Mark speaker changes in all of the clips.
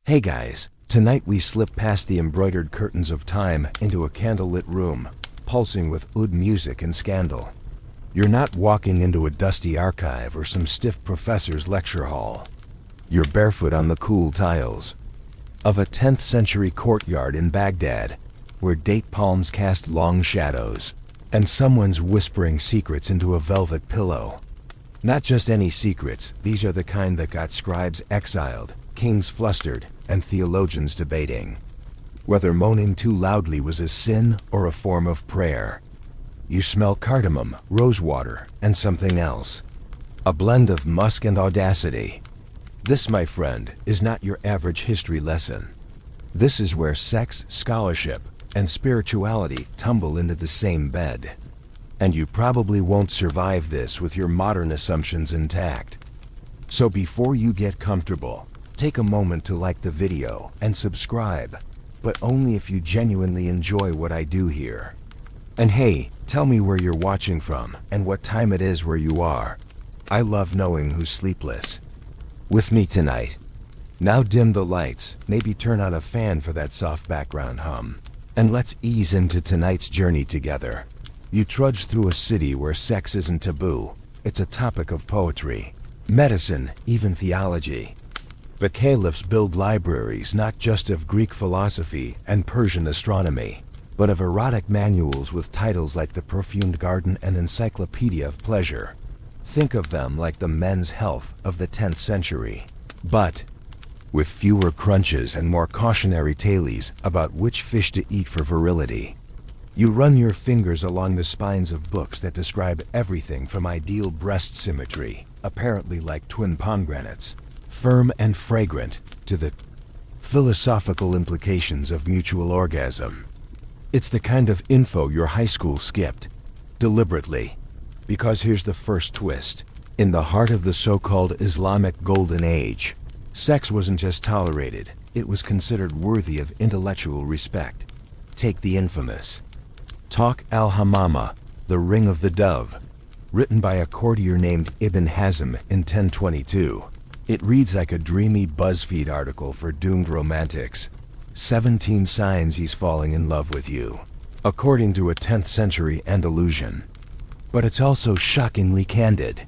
Speaker 1: Hey guys, tonight we slip past the embroidered curtains of time into a candlelit room, pulsing with oud music and scandal. You're not walking into a dusty archive or some stiff professor's lecture hall. You're barefoot on the cool tiles of a 10th century courtyard in Baghdad, where date palms cast long shadows, and someone's whispering secrets into a velvet pillow. Not just any secrets, these are the kind that got scribes exiled, kings flustered, and theologians debating whether moaning too loudly was a sin or a form of prayer. You smell cardamom, rosewater, and something else. A blend of musk and audacity. This, my friend, is not your average history lesson. This is where sex, scholarship, and spirituality tumble into the same bed. And you probably won't survive this with your modern assumptions intact. So before you get comfortable, take a moment to like the video and subscribe, but only if you genuinely enjoy what I do here. And hey, tell me where you're watching from and what time it is where you are. I love knowing who's sleepless with me tonight. Now dim the lights, maybe turn on a fan for that soft background hum, and let's ease into tonight's journey together. You trudge through a city where sex isn't taboo. It's a topic of poetry, medicine, even theology. The caliphs build libraries not just of Greek philosophy and Persian astronomy, but of erotic manuals with titles like the Perfumed Garden and Encyclopedia of Pleasure. Think of them like the Men's Health of the 10th century, but with fewer crunches and more cautionary tales about which fish to eat for virility. You run your fingers along the spines of books that describe everything from ideal breast symmetry, apparently like twin pomegranates, firm and fragrant, to the philosophical implications of mutual orgasm. It's the kind of info your high school skipped, deliberately. Because here's the first twist. In the heart of the so-called Islamic Golden Age, sex wasn't just tolerated, it was considered worthy of intellectual respect. Take the infamous Talk al-Hammama, The Ring of the Dove, written by a courtier named Ibn Hazm in 1022. It reads like a dreamy BuzzFeed article for doomed romantics. 17 signs he's falling in love with you, according to a 10th century Andalusian. But it's also shockingly candid.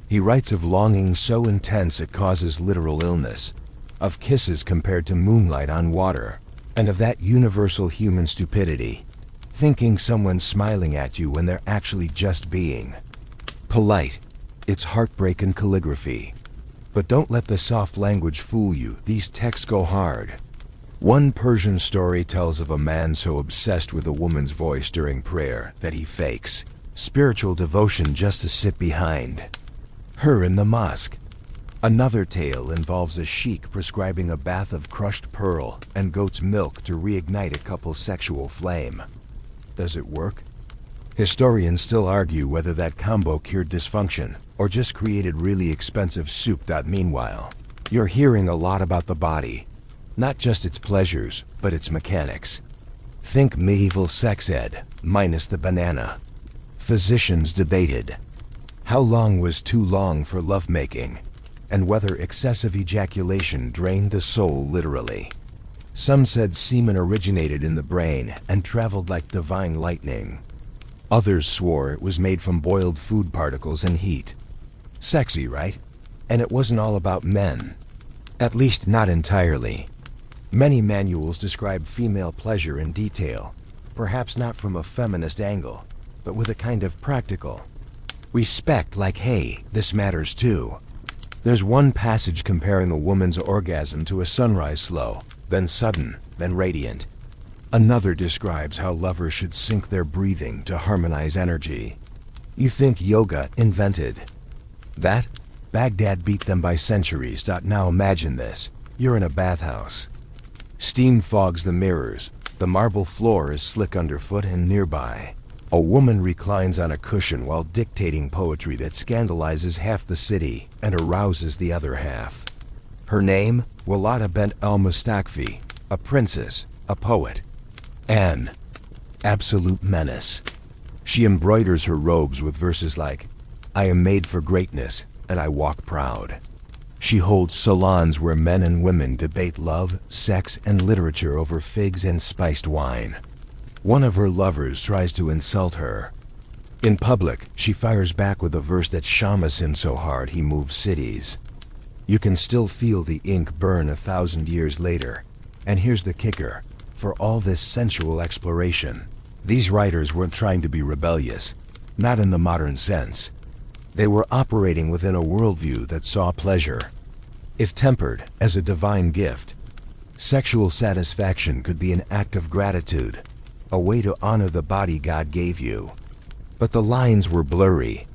Speaker 1: He writes of longing so intense it causes literal illness, of kisses compared to moonlight on water, and of that universal human stupidity, thinking someone's smiling at you when they're actually just being polite. It's heartbreak in calligraphy. But don't let the soft language fool you, these texts go hard. One Persian story tells of a man so obsessed with a woman's voice during prayer that he fakes spiritual devotion just to sit behind her in the mosque. Another tale involves a sheik prescribing a bath of crushed pearl and goat's milk to reignite a couple's sexual flame. Does it work? Historians still argue whether that combo cured dysfunction or just created really expensive soup. Meanwhile, you're hearing a lot about the body, not just its pleasures, but its mechanics. Think medieval sex ed, minus the banana. Physicians debated how long was too long for lovemaking, and whether excessive ejaculation drained the soul literally. Some said semen originated in the brain and traveled like divine lightning. Others swore it was made from boiled food particles and heat. Sexy, right? And it wasn't all about men. At least not entirely. Many manuals describe female pleasure in detail, perhaps not from a feminist angle, but with a kind of practical respect, like, hey, this matters too. There's one passage comparing a woman's orgasm to a sunrise slow, then sudden, then radiant. Another describes how lovers should sync their breathing to harmonize energy. You think yoga invented that? Baghdad beat them by centuries. Now imagine this. You're in a bathhouse. Steam fogs the mirrors. The marble floor is slick underfoot, and nearby, a woman reclines on a cushion while dictating poetry that scandalizes half the city and arouses the other half. Her name? Walada bint al-Mustakfi, a princess, a poet, an absolute menace. She embroiders her robes with verses like, I am made for greatness, and I walk proud. She holds salons where men and women debate love, sex, and literature over figs and spiced wine. One of her lovers tries to insult her. In public, she fires back with a verse that shamas him so hard he moves cities. You can still feel the ink burn 1,000 years later. And here's the kicker. For all this sensual exploration, these writers weren't trying to be rebellious, not in the modern sense. They were operating within a worldview that saw pleasure, if tempered, as a divine gift. Sexual satisfaction could be an act of gratitude, a way to honor the body God gave you. But the lines were blurry.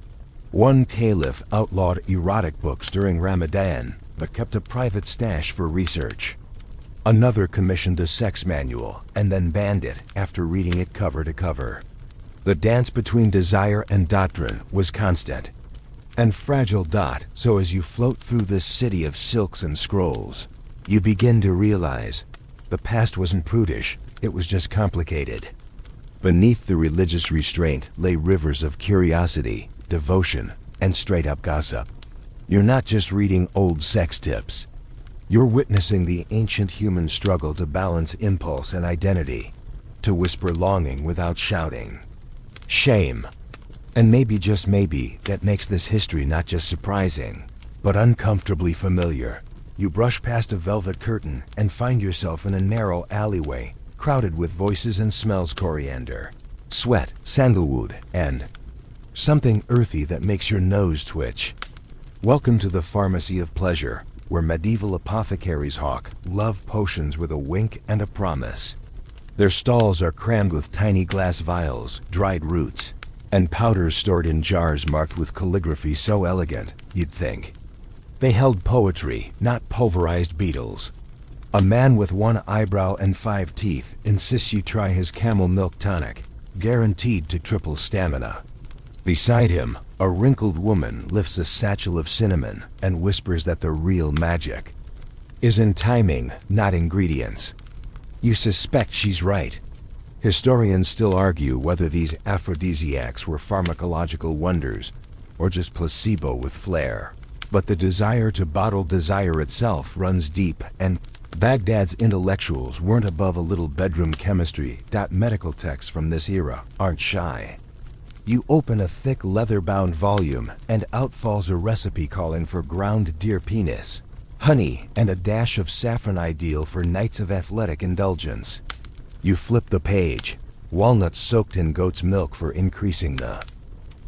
Speaker 1: One caliph outlawed erotic books during Ramadan, but kept a private stash for research. Another commissioned a sex manual and then banned it after reading it cover to cover. The dance between desire and doctrine was constant and fragile. So as you float through this city of silks and scrolls, you begin to realize the past wasn't prudish, it was just complicated. Beneath the religious restraint lay rivers of curiosity, devotion, and straight-up gossip. You're not just reading old sex tips. You're witnessing the ancient human struggle to balance impulse and identity, to whisper longing without shouting. Shame. And maybe, just maybe, that makes this history not just surprising, but uncomfortably familiar. You brush past a velvet curtain and find yourself in a narrow alleyway, crowded with voices and smells: coriander, sweat, sandalwood, and something earthy that makes your nose twitch. Welcome to the pharmacy of pleasure, where medieval apothecaries hawk love potions with a wink and a promise. Their stalls are crammed with tiny glass vials, dried roots, and powders stored in jars marked with calligraphy so elegant, you'd think they held poetry, not pulverized beetles. A man with one eyebrow and 5 teeth insists you try his camel milk tonic, guaranteed to triple stamina. Beside him, a wrinkled woman lifts a satchel of cinnamon and whispers that the real magic is in timing, not ingredients. You suspect she's right. Historians still argue whether these aphrodisiacs were pharmacological wonders or just placebo with flair. But the desire to bottle desire itself runs deep, and Baghdad's intellectuals weren't above a little bedroom chemistry. Medical texts from this era aren't shy. You open a thick leather-bound volume, and out falls a recipe calling for ground deer penis, honey, and a dash of saffron, ideal for nights of athletic indulgence. You flip the page. Walnuts soaked in goat's milk for increasing the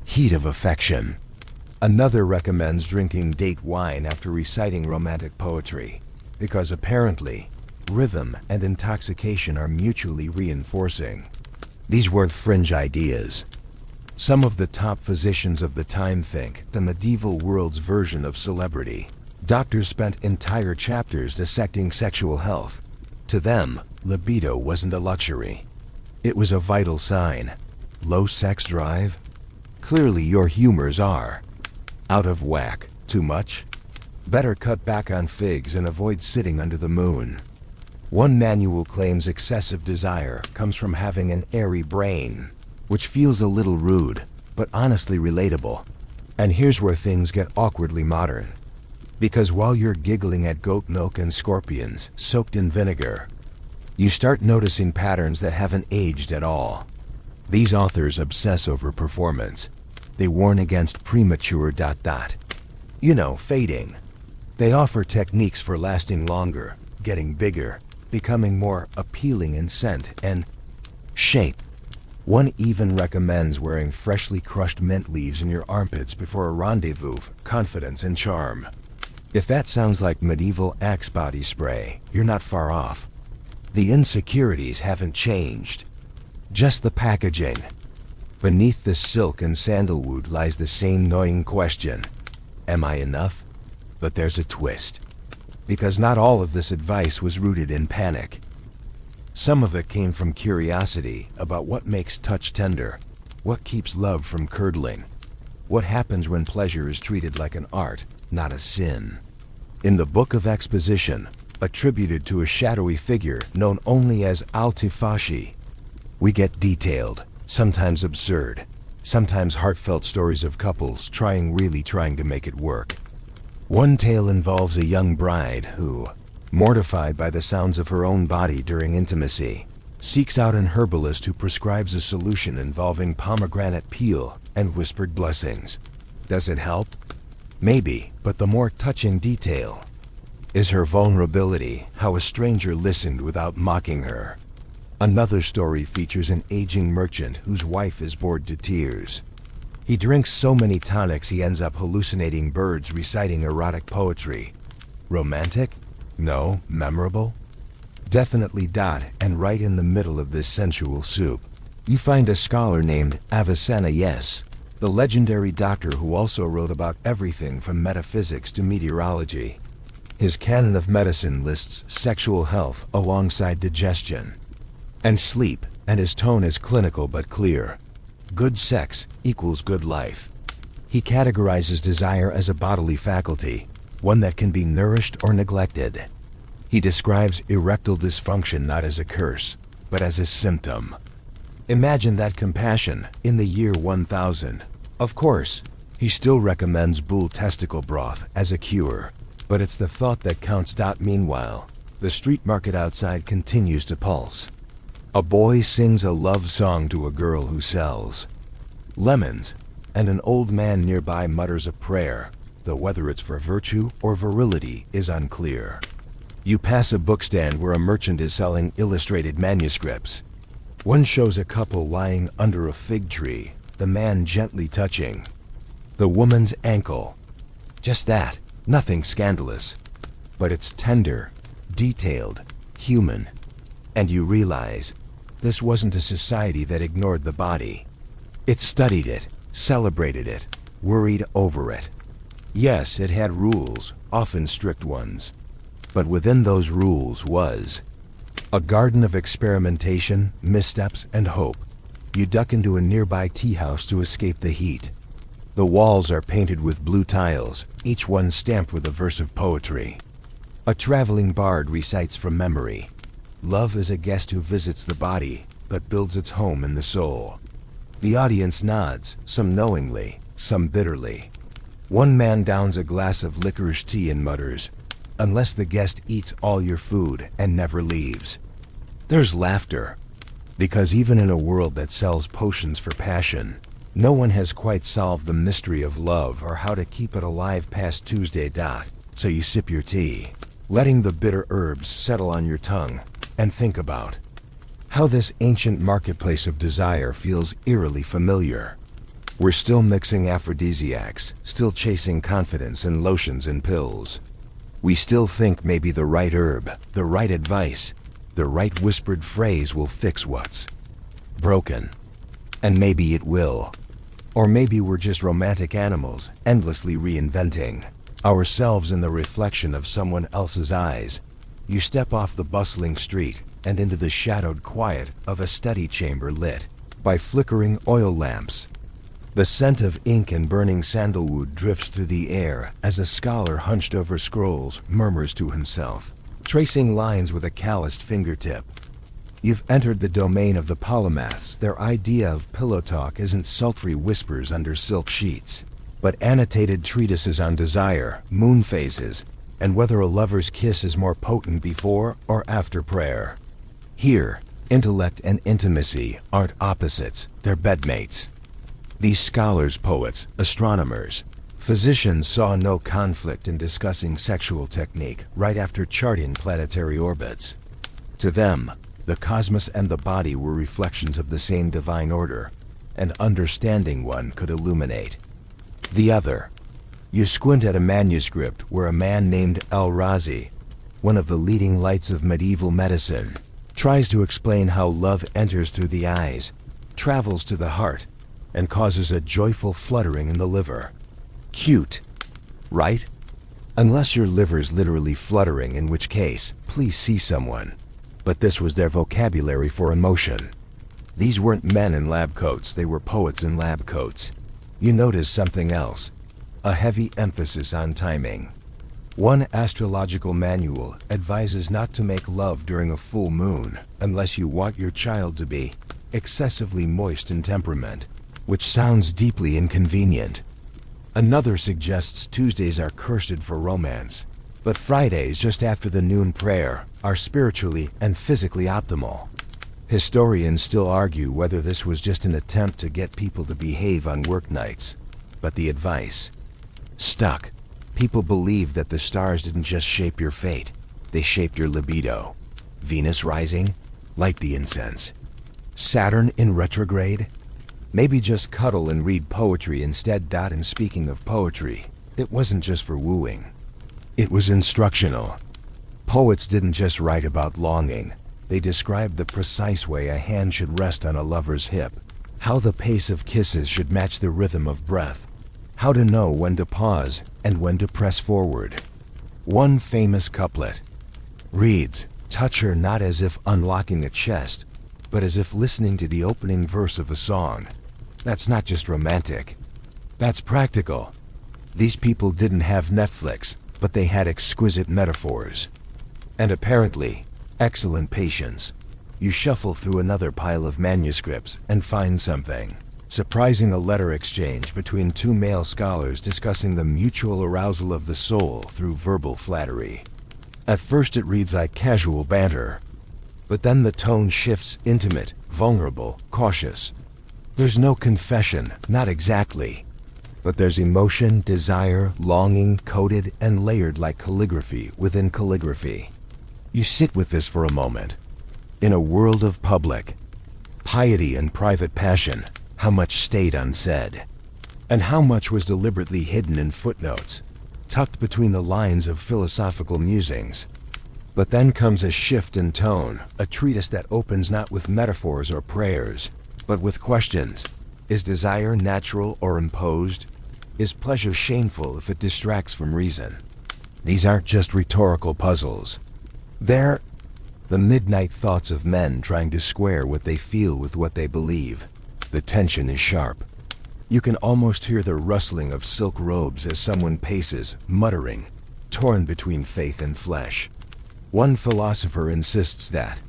Speaker 1: heat of affection. Another recommends drinking date wine after reciting romantic poetry, because apparently, rhythm and intoxication are mutually reinforcing. These weren't fringe ideas. Some of the top physicians of the time think the medieval world's version of celebrity. Doctors spent entire chapters dissecting sexual health. To them, libido wasn't a luxury. It was a vital sign. Low sex drive? Clearly your humors are out of whack. Too much? Better cut back on figs and avoid sitting under the moon. One manual claims excessive desire comes from having an airy brain, which feels a little rude, but honestly relatable. And here's where things get awkwardly modern. Because while you're giggling at goat milk and scorpions soaked in vinegar, you start noticing patterns that haven't aged at all. These authors obsess over performance. They warn against premature ... fading. They offer techniques for lasting longer, getting bigger, becoming more appealing in scent and shape. One even recommends wearing freshly crushed mint leaves in your armpits before a rendezvous, confidence and charm. If that sounds like medieval Axe body spray, you're not far off. The insecurities haven't changed, just the packaging. Beneath the silk and sandalwood lies the same gnawing question: am I enough? But there's a twist. Because not all of this advice was rooted in panic. Some of it came from curiosity about what makes touch tender, what keeps love from curdling, what happens when pleasure is treated like an art, not a sin. In the Book of Exposition, attributed to a shadowy figure known only as Al-Tifashi, we get detailed, sometimes absurd, sometimes heartfelt stories of couples really trying to make it work. One tale involves a young bride who, mortified by the sounds of her own body during intimacy, seeks out an herbalist who prescribes a solution involving pomegranate peel and whispered blessings. Does it help? Maybe, but the more touching detail is her vulnerability, how a stranger listened without mocking her. Another story features an aging merchant whose wife is bored to tears. He drinks so many tonics he ends up hallucinating birds reciting erotic poetry. Romantic? No. Memorable? Definitely. And right in the middle of this sensual soup, you find a scholar named Avicenna, yes, the legendary doctor who also wrote about everything from metaphysics to meteorology. His canon of medicine lists sexual health alongside digestion and sleep, and his tone is clinical but clear. Good sex equals good life. He categorizes desire as a bodily faculty, one that can be nourished or neglected. He describes erectile dysfunction not as a curse, but as a symptom. Imagine that compassion in the year 1000. Of course, he still recommends bull testicle broth as a cure, but it's the thought that counts. Meanwhile, the street market outside continues to pulse. A boy sings a love song to a girl who sells lemons, and an old man nearby mutters a prayer, though whether it's for virtue or virility is unclear. You pass a bookstand where a merchant is selling illustrated manuscripts. One shows a couple lying under a fig tree, the man gently touching the woman's ankle. Just that, nothing scandalous, but it's tender, detailed, human. And you realize this wasn't a society that ignored the body. It studied it, celebrated it, worried over it. Yes, it had rules, often strict ones. But within those rules was a garden of experimentation, missteps, and hope. You duck into a nearby tea house to escape the heat. The walls are painted with blue tiles, each one stamped with a verse of poetry. A traveling bard recites from memory. Love is a guest who visits the body, but builds its home in the soul. The audience nods, some knowingly, some bitterly. One man downs a glass of licorice tea and mutters, "Unless the guest eats all your food and never leaves." There's laughter, because even in a world that sells potions for passion, no one has quite solved the mystery of love or how to keep it alive past Tuesday. So you sip your tea, letting the bitter herbs settle on your tongue, and think about how this ancient marketplace of desire feels eerily familiar. We're still mixing aphrodisiacs, still chasing confidence in lotions and pills. We still think maybe the right herb, the right advice, the right whispered phrase will fix what's broken. And maybe it will. Or maybe we're just romantic animals, endlessly reinventing ourselves in the reflection of someone else's eyes. You step off the bustling street and into the shadowed quiet of a study chamber lit by flickering oil lamps. The scent of ink and burning sandalwood drifts through the air as a scholar hunched over scrolls murmurs to himself, tracing lines with a calloused fingertip. You've entered the domain of the polymaths. Their idea of pillow talk isn't sultry whispers under silk sheets, but annotated treatises on desire, moon phases, and whether a lover's kiss is more potent before or after prayer. Here, intellect and intimacy aren't opposites, they're bedmates. These scholars, poets, astronomers, physicians saw no conflict in discussing sexual technique right after charting planetary orbits. To them, the cosmos and the body were reflections of the same divine order, and understanding one could illuminate the other. You squint at a manuscript where a man named Al-Razi, one of the leading lights of medieval medicine, tries to explain how love enters through the eyes, travels to the heart, and causes a joyful fluttering in the liver. Cute, right? Unless your liver's literally fluttering, in which case, please see someone. But this was their vocabulary for emotion. These weren't men in lab coats, they were poets in lab coats. You notice something else, a heavy emphasis on timing. One astrological manual advises not to make love during a full moon unless you want your child to be excessively moist in temperament, which sounds deeply inconvenient. Another suggests Tuesdays are cursed for romance, but Fridays just after the noon prayer are spiritually and physically optimal. Historians still argue whether this was just an attempt to get people to behave on work nights, but the advice stuck. People believed that the stars didn't just shape your fate, they shaped your libido. Venus rising? Light the incense. Saturn in retrograde? Maybe just cuddle and read poetry instead. And speaking of poetry, it wasn't just for wooing. It was instructional. Poets didn't just write about longing. They described the precise way a hand should rest on a lover's hip, how the pace of kisses should match the rhythm of breath, how to know when to pause and when to press forward. One famous couplet reads, "Touch her not as if unlocking a chest, but as if listening to the opening verse of a song." That's not just romantic. That's practical. These people didn't have Netflix, but they had exquisite metaphors. And apparently, excellent patience. You shuffle through another pile of manuscripts and find something surprising: a letter exchange between two male scholars discussing the mutual arousal of the soul through verbal flattery. At first it reads like casual banter, but then the tone shifts: intimate, vulnerable, cautious. There's no confession, not exactly, but there's emotion, desire, longing, coded and layered like calligraphy within calligraphy. You sit with this for a moment. In a world of public piety and private passion, how much stayed unsaid? And how much was deliberately hidden in footnotes, tucked between the lines of philosophical musings? But then comes a shift in tone, a treatise that opens not with metaphors or prayers, but with questions. Is desire natural or imposed? Is pleasure shameful if it distracts from reason? These aren't just rhetorical puzzles. They're the midnight thoughts of men trying to square what they feel with what they believe. The tension is sharp. You can almost hear the rustling of silk robes as someone paces, muttering, torn between faith and flesh. One philosopher insists that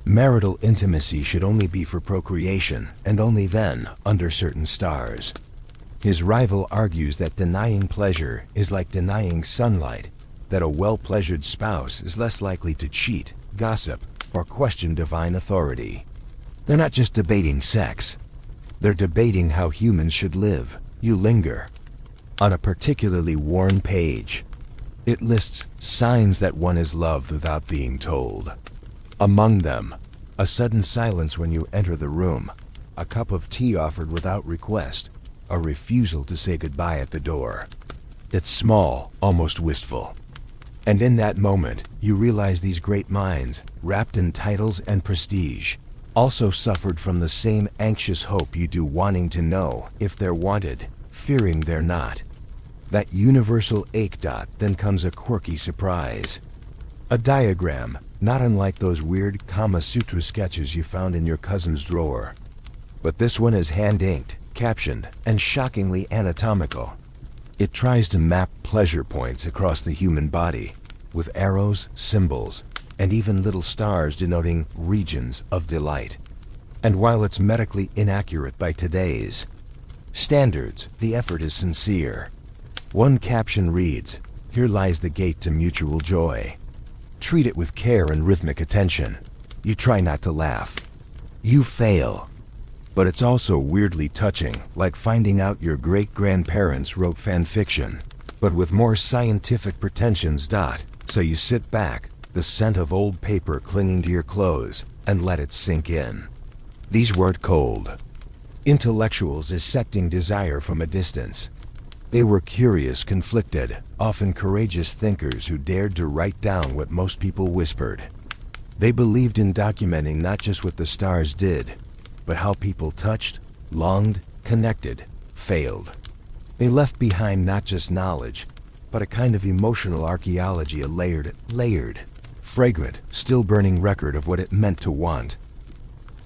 Speaker 1: marital intimacy should only be for procreation, and only then, under certain stars. His rival argues that denying pleasure is like denying sunlight, that a well-pleasured spouse is less likely to cheat, gossip, or question divine authority. They're not just debating sex. They're debating how humans should live. You linger on a particularly worn page. It lists signs that one is loved without being told. Among them, a sudden silence when you enter the room, a cup of tea offered without request, a refusal to say goodbye at the door. It's small, almost wistful. And in that moment, you realize these great minds, wrapped in titles and prestige, also suffered from the same anxious hope you do, wanting to know if they're wanted, fearing they're not. That universal ache. Then comes a quirky surprise. A diagram, not unlike those weird Kama Sutra sketches you found in your cousin's drawer. But this one is hand-inked, captioned, and shockingly anatomical. It tries to map pleasure points across the human body, with arrows, symbols, and even little stars denoting regions of delight. And while it's medically inaccurate by today's standards, the effort is sincere. One caption reads, "Here lies the gate to mutual joy." Treat it with care and rhythmic attention. You try not to laugh. You fail. But it's also weirdly touching, like finding out your great-grandparents wrote fan fiction, but with more scientific pretensions. So you sit back, the scent of old paper clinging to your clothes, and let it sink in. These weren't cold intellectuals dissecting desire from a distance. They were curious, conflicted, often courageous thinkers who dared to write down what most people whispered. They believed in documenting not just what the stars did, but how people touched, longed, connected, failed. They left behind not just knowledge, but a kind of emotional archaeology, a layered, fragrant, still-burning record of what it meant to want.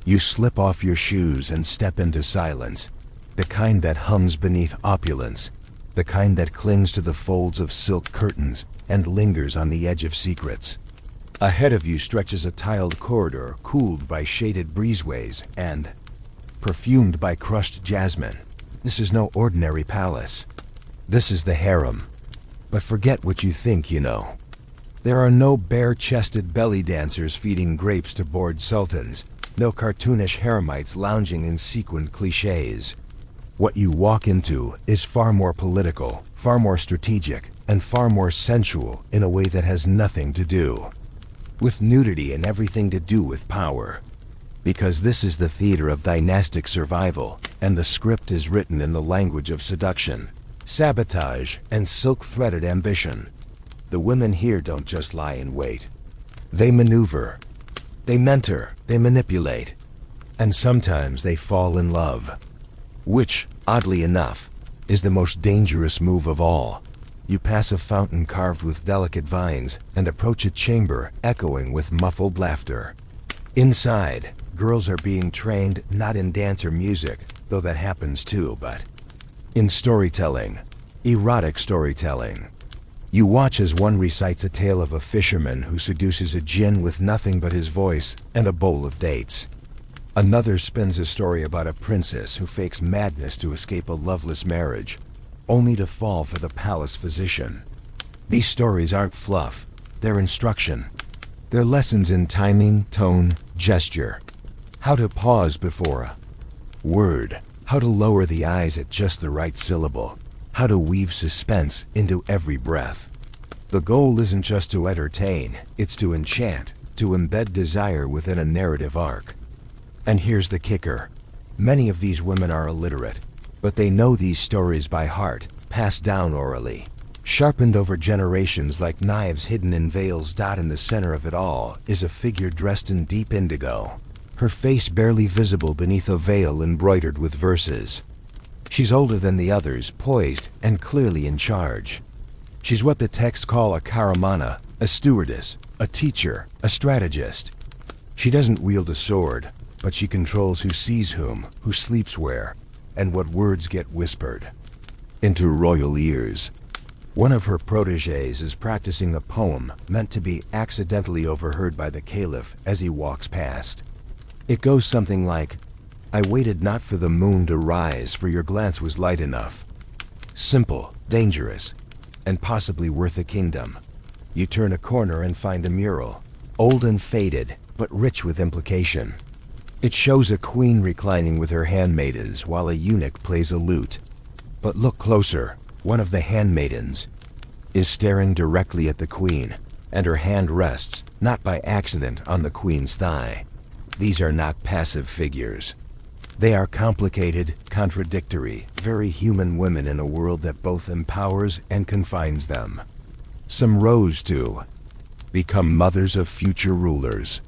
Speaker 1: You slip off your shoes and step into silence, the kind that hums beneath opulence, the kind that clings to the folds of silk curtains and lingers on the edge of secrets. Ahead of you stretches a tiled corridor, cooled by shaded breezeways and perfumed by crushed jasmine. This is no ordinary palace. This is the harem. But forget what you think you know. There are no bare-chested belly dancers feeding grapes to bored sultans, no cartoonish haremites lounging in sequined cliches. What you walk into is far more political, far more strategic, and far more sensual in a way that has nothing to do with nudity and everything to do with power. Because this is the theater of dynastic survival, and the script is written in the language of seduction, sabotage, and silk-threaded ambition. The women here don't just lie in wait. They maneuver, they mentor, they manipulate, and sometimes they fall in love. Which, oddly enough, is the most dangerous move of all. You pass a fountain carved with delicate vines and approach a chamber echoing with muffled laughter. Inside, girls are being trained not in dance or music, though that happens too, but in storytelling, erotic storytelling. You watch as one recites a tale of a fisherman who seduces a djinn with nothing but his voice and a bowl of dates. Another spins a story about a princess who fakes madness to escape a loveless marriage, only to fall for the palace physician. These stories aren't fluff, they're instruction. They're lessons in timing, tone, gesture. How to pause before a word, how to lower the eyes at just the right syllable, how to weave suspense into every breath. The goal isn't just to entertain, it's to enchant, to embed desire within a narrative arc. And here's the kicker. Many of these women are illiterate, but they know these stories by heart, passed down orally, sharpened over generations like knives hidden in veils. In the center of it all is a figure dressed in deep indigo, her face barely visible beneath a veil embroidered with verses. She's older than the others, poised and clearly in charge. She's what the texts call a karamana, a stewardess, a teacher, a strategist. She doesn't wield a sword, but she controls who sees whom, who sleeps where, and what words get whispered into royal ears. One of her protégés is practicing a poem meant to be accidentally overheard by the caliph as he walks past. It goes something like, "I waited not for the moon to rise, for your glance was light enough." Simple, dangerous, and possibly worth a kingdom. You turn a corner and find a mural, old and faded, but rich with implication. It shows a queen reclining with her handmaidens while a eunuch plays a lute. But look closer. One of the handmaidens is staring directly at the queen, and her hand rests, not by accident, on the queen's thigh. These are not passive figures. They are complicated, contradictory, very human women in a world that both empowers and confines them. Some rose to become mothers of future rulers.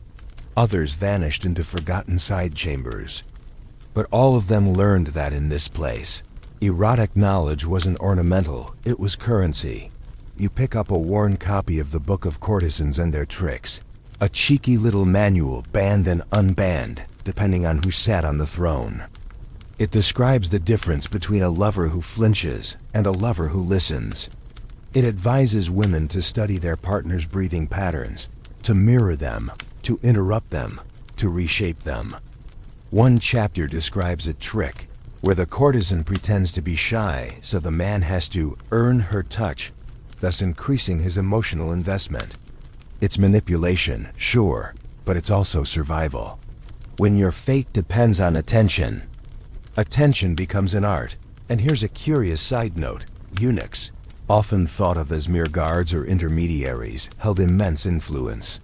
Speaker 1: Others vanished into forgotten side chambers. But all of them learned that in this place, erotic knowledge wasn't ornamental, it was currency. You pick up a worn copy of the Book of Courtesans and Their Tricks, a cheeky little manual banned and unbanned, depending on who sat on the throne. It describes the difference between a lover who flinches and a lover who listens. It advises women to study their partner's breathing patterns, to mirror them, to interrupt them, to reshape them. One chapter describes a trick where the courtesan pretends to be shy so the man has to earn her touch, thus increasing his emotional investment. It's manipulation, sure, but it's also survival. When your fate depends on attention, attention becomes an art. And here's a curious side note. Eunuchs, often thought of as mere guards or intermediaries, held immense influence.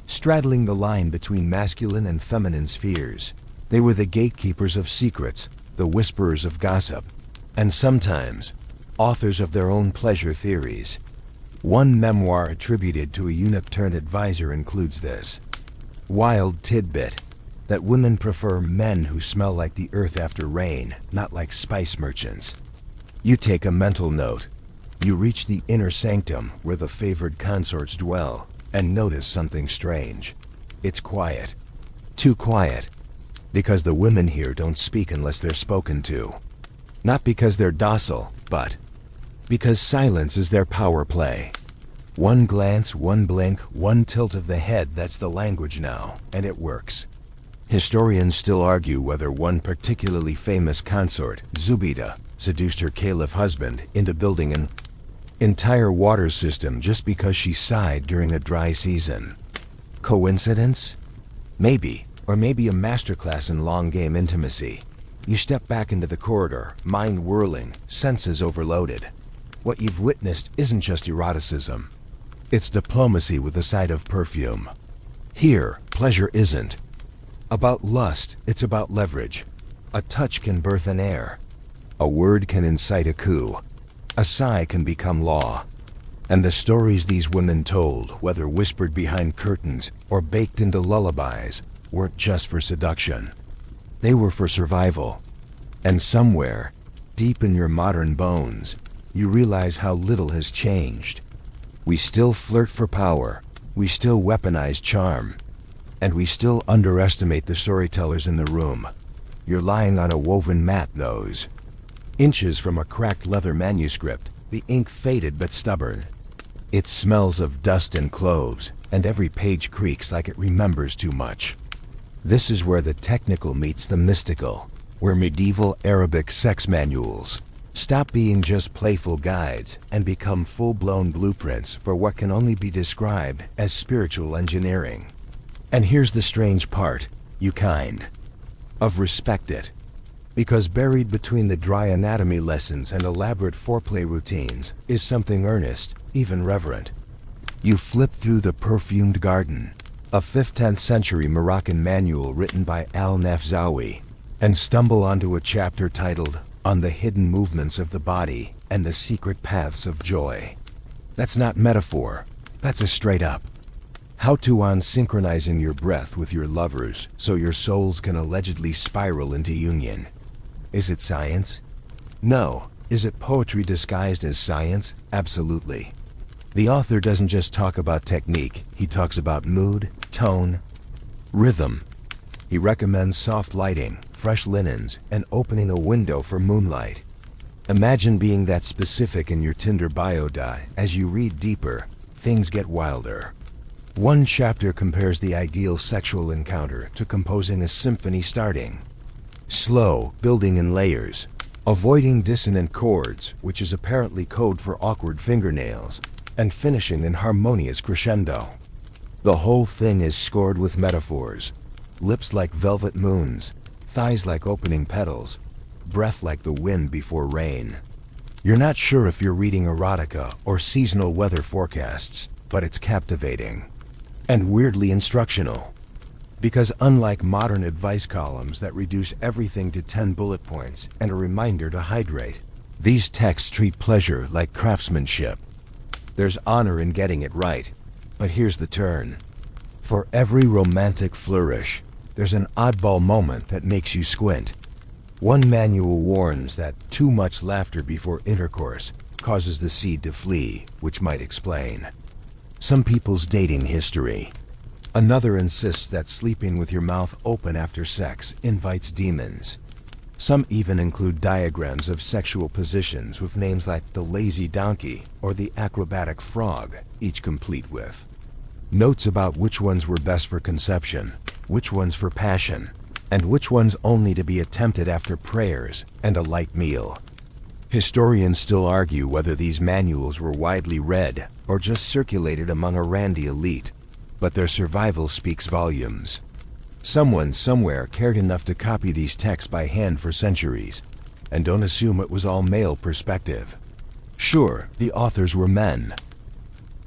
Speaker 1: Straddling the line between masculine and feminine spheres, they were the gatekeepers of secrets, the whisperers of gossip, and sometimes authors of their own pleasure theories. One memoir attributed to a eunuch-turned-advisor includes this wild tidbit, that women prefer men who smell like the earth after rain, not like spice merchants. You take a mental note. You reach the inner sanctum where the favored consorts dwell, and notice something strange. It's quiet. Too quiet. Because the women here don't speak unless they're spoken to. Not because they're docile, but because silence is their power play. One glance, one blink, one tilt of the head, that's the language now, and it works. Historians still argue whether one particularly famous consort, Zubaida, seduced her caliph husband into building an entire water system just because she sighed during a dry season. Coincidence? Maybe, or maybe a masterclass in long-game intimacy. You step back into the corridor, mind whirling, senses overloaded. What you've witnessed isn't just eroticism. It's diplomacy with a side of perfume. Here, pleasure isn't about lust, it's about leverage. A touch can birth an heir. A word can incite a coup. A sigh can become law. And the stories these women told, whether whispered behind curtains or baked into lullabies, weren't just for seduction. They were for survival. And somewhere, deep in your modern bones, you realize how little has changed. We still flirt for power, we still weaponize charm, and we still underestimate the storytellers in the room. You're lying on a woven mat, those. Inches from a cracked leather manuscript, the ink faded but stubborn. It smells of dust and cloves, and every page creaks like it remembers too much. This is where the technical meets the mystical, where medieval Arabic sex manuals stop being just playful guides and become full-blown blueprints for what can only be described as spiritual engineering. And here's the strange part, you kind of respect it. Because buried between the dry anatomy lessons and elaborate foreplay routines is something earnest, even reverent. You flip through the Perfumed Garden, a 15th century Moroccan manual written by al-Nafzawi, and stumble onto a chapter titled On the Hidden Movements of the Body and the Secret Paths of Joy. That's not metaphor, that's a straight up how-to on synchronizing your breath with your lovers so your souls can allegedly spiral into union. Is it science? No. Is it poetry disguised as science? Absolutely. The author doesn't just talk about technique, he talks about mood, tone, rhythm. He recommends soft lighting, fresh linens, and opening a window for moonlight. Imagine being that specific in your Tinder bio. As you read deeper, things get wilder. One chapter compares the ideal sexual encounter to composing a symphony starting slow, building in layers, avoiding dissonant chords, which is apparently code for awkward fingernails, and finishing in harmonious crescendo. The whole thing is scored with metaphors. Lips like velvet moons, thighs like opening petals, breath like the wind before rain. You're not sure if you're reading erotica or seasonal weather forecasts, but it's captivating. And weirdly instructional. Because unlike modern advice columns that reduce everything to 10 bullet points and a reminder to hydrate, these texts treat pleasure like craftsmanship. There's honor in getting it right, but here's the turn. For every romantic flourish, there's an oddball moment that makes you squint. One manual warns that too much laughter before intercourse causes the seed to flee, which might explain some people's dating history. Another insists that sleeping with your mouth open after sex invites demons. Some even include diagrams of sexual positions with names like the lazy donkey or the acrobatic frog, each complete with notes about which ones were best for conception, which ones for passion, and which ones only to be attempted after prayers and a light meal. Historians still argue whether these manuals were widely read or just circulated among a randy elite, but their survival speaks volumes. Someone somewhere cared enough to copy these texts by hand for centuries, and don't assume it was all male perspective. Sure, the authors were men,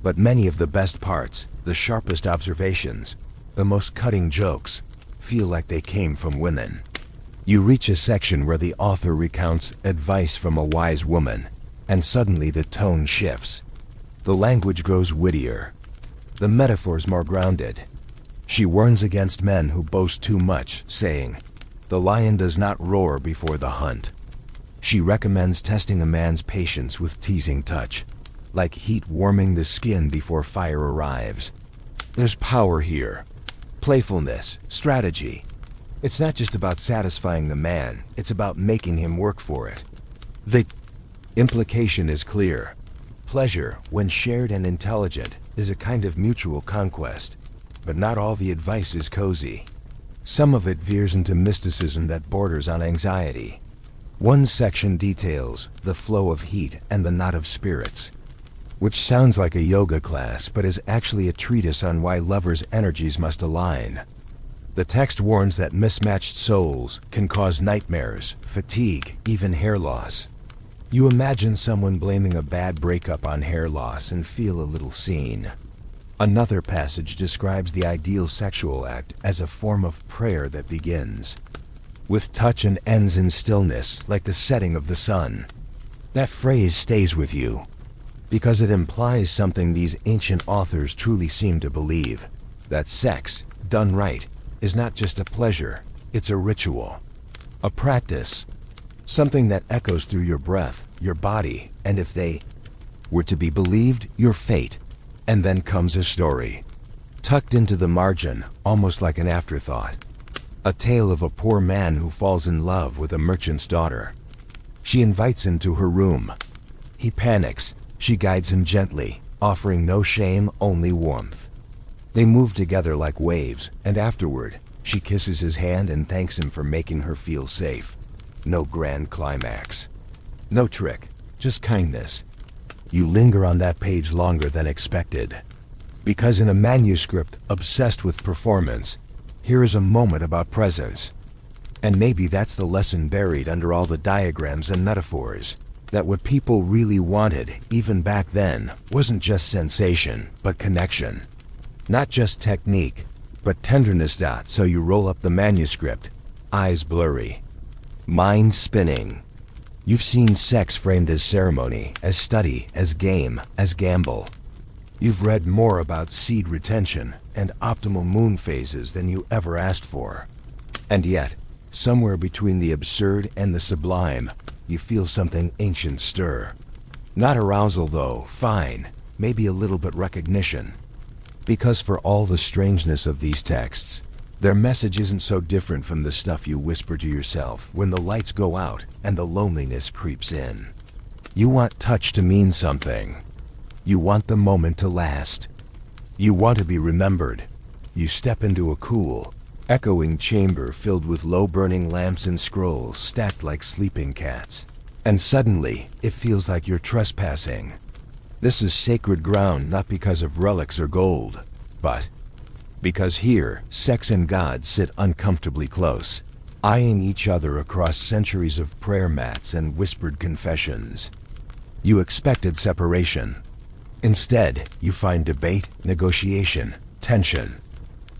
Speaker 1: but many of the best parts, the sharpest observations, the most cutting jokes, feel like they came from women. You reach a section where the author recounts advice from a wise woman, and suddenly the tone shifts. The language grows wittier, the metaphors more grounded. She warns against men who boast too much, saying, "The lion does not roar before the hunt." She recommends testing a man's patience with teasing touch, like heat warming the skin before fire arrives. There's power here, playfulness, strategy. It's not just about satisfying the man, it's about making him work for it. The implication is clear. Pleasure, when shared and intelligent, is a kind of mutual conquest. But not all the advice is cozy. Some of it veers into mysticism that borders on anxiety. One section details the flow of heat and the knot of spirits, which sounds like a yoga class but is actually a treatise on why lovers' energies must align. The text warns that mismatched souls can cause nightmares, fatigue, even hair loss. You imagine someone blaming a bad breakup on hair loss and feel a little seen. Another passage describes the ideal sexual act as a form of prayer that begins with touch and ends in stillness, like the setting of the sun. That phrase stays with you because it implies something these ancient authors truly seem to believe, that sex, done right, is not just a pleasure, it's a ritual, a practice, something that echoes through your breath, your body, and if they were to be believed, your fate. And then comes a story, tucked into the margin, almost like an afterthought. A tale of a poor man who falls in love with a merchant's daughter. She invites him to her room. He panics. She guides him gently, offering no shame, only warmth. They move together like waves, and afterward, she kisses his hand and thanks him for making her feel safe. No grand climax. No trick, just kindness. You linger on that page longer than expected. Because in a manuscript obsessed with performance, here is a moment about presence. And maybe that's the lesson buried under all the diagrams and metaphors. That what people really wanted, even back then, wasn't just sensation, but connection. Not just technique, but tenderness. So you roll up the manuscript, eyes blurry, mind spinning. You've seen sex framed as ceremony, as study, as game, as gamble. You've read more about seed retention and optimal moon phases than you ever asked for. And yet, somewhere between the absurd and the sublime, you feel something ancient stir. Not arousal though, fine, maybe a little bit recognition. Because for all the strangeness of these texts, their message isn't so different from the stuff you whisper to yourself when the lights go out and the loneliness creeps in. You want touch to mean something. You want the moment to last. You want to be remembered. You step into a cool, echoing chamber filled with low-burning lamps and scrolls stacked like sleeping cats. And suddenly, it feels like you're trespassing. This is sacred ground not because of relics or gold, but because here, sex and God sit uncomfortably close, eyeing each other across centuries of prayer mats and whispered confessions. You expected separation. Instead, you find debate, negotiation, tension.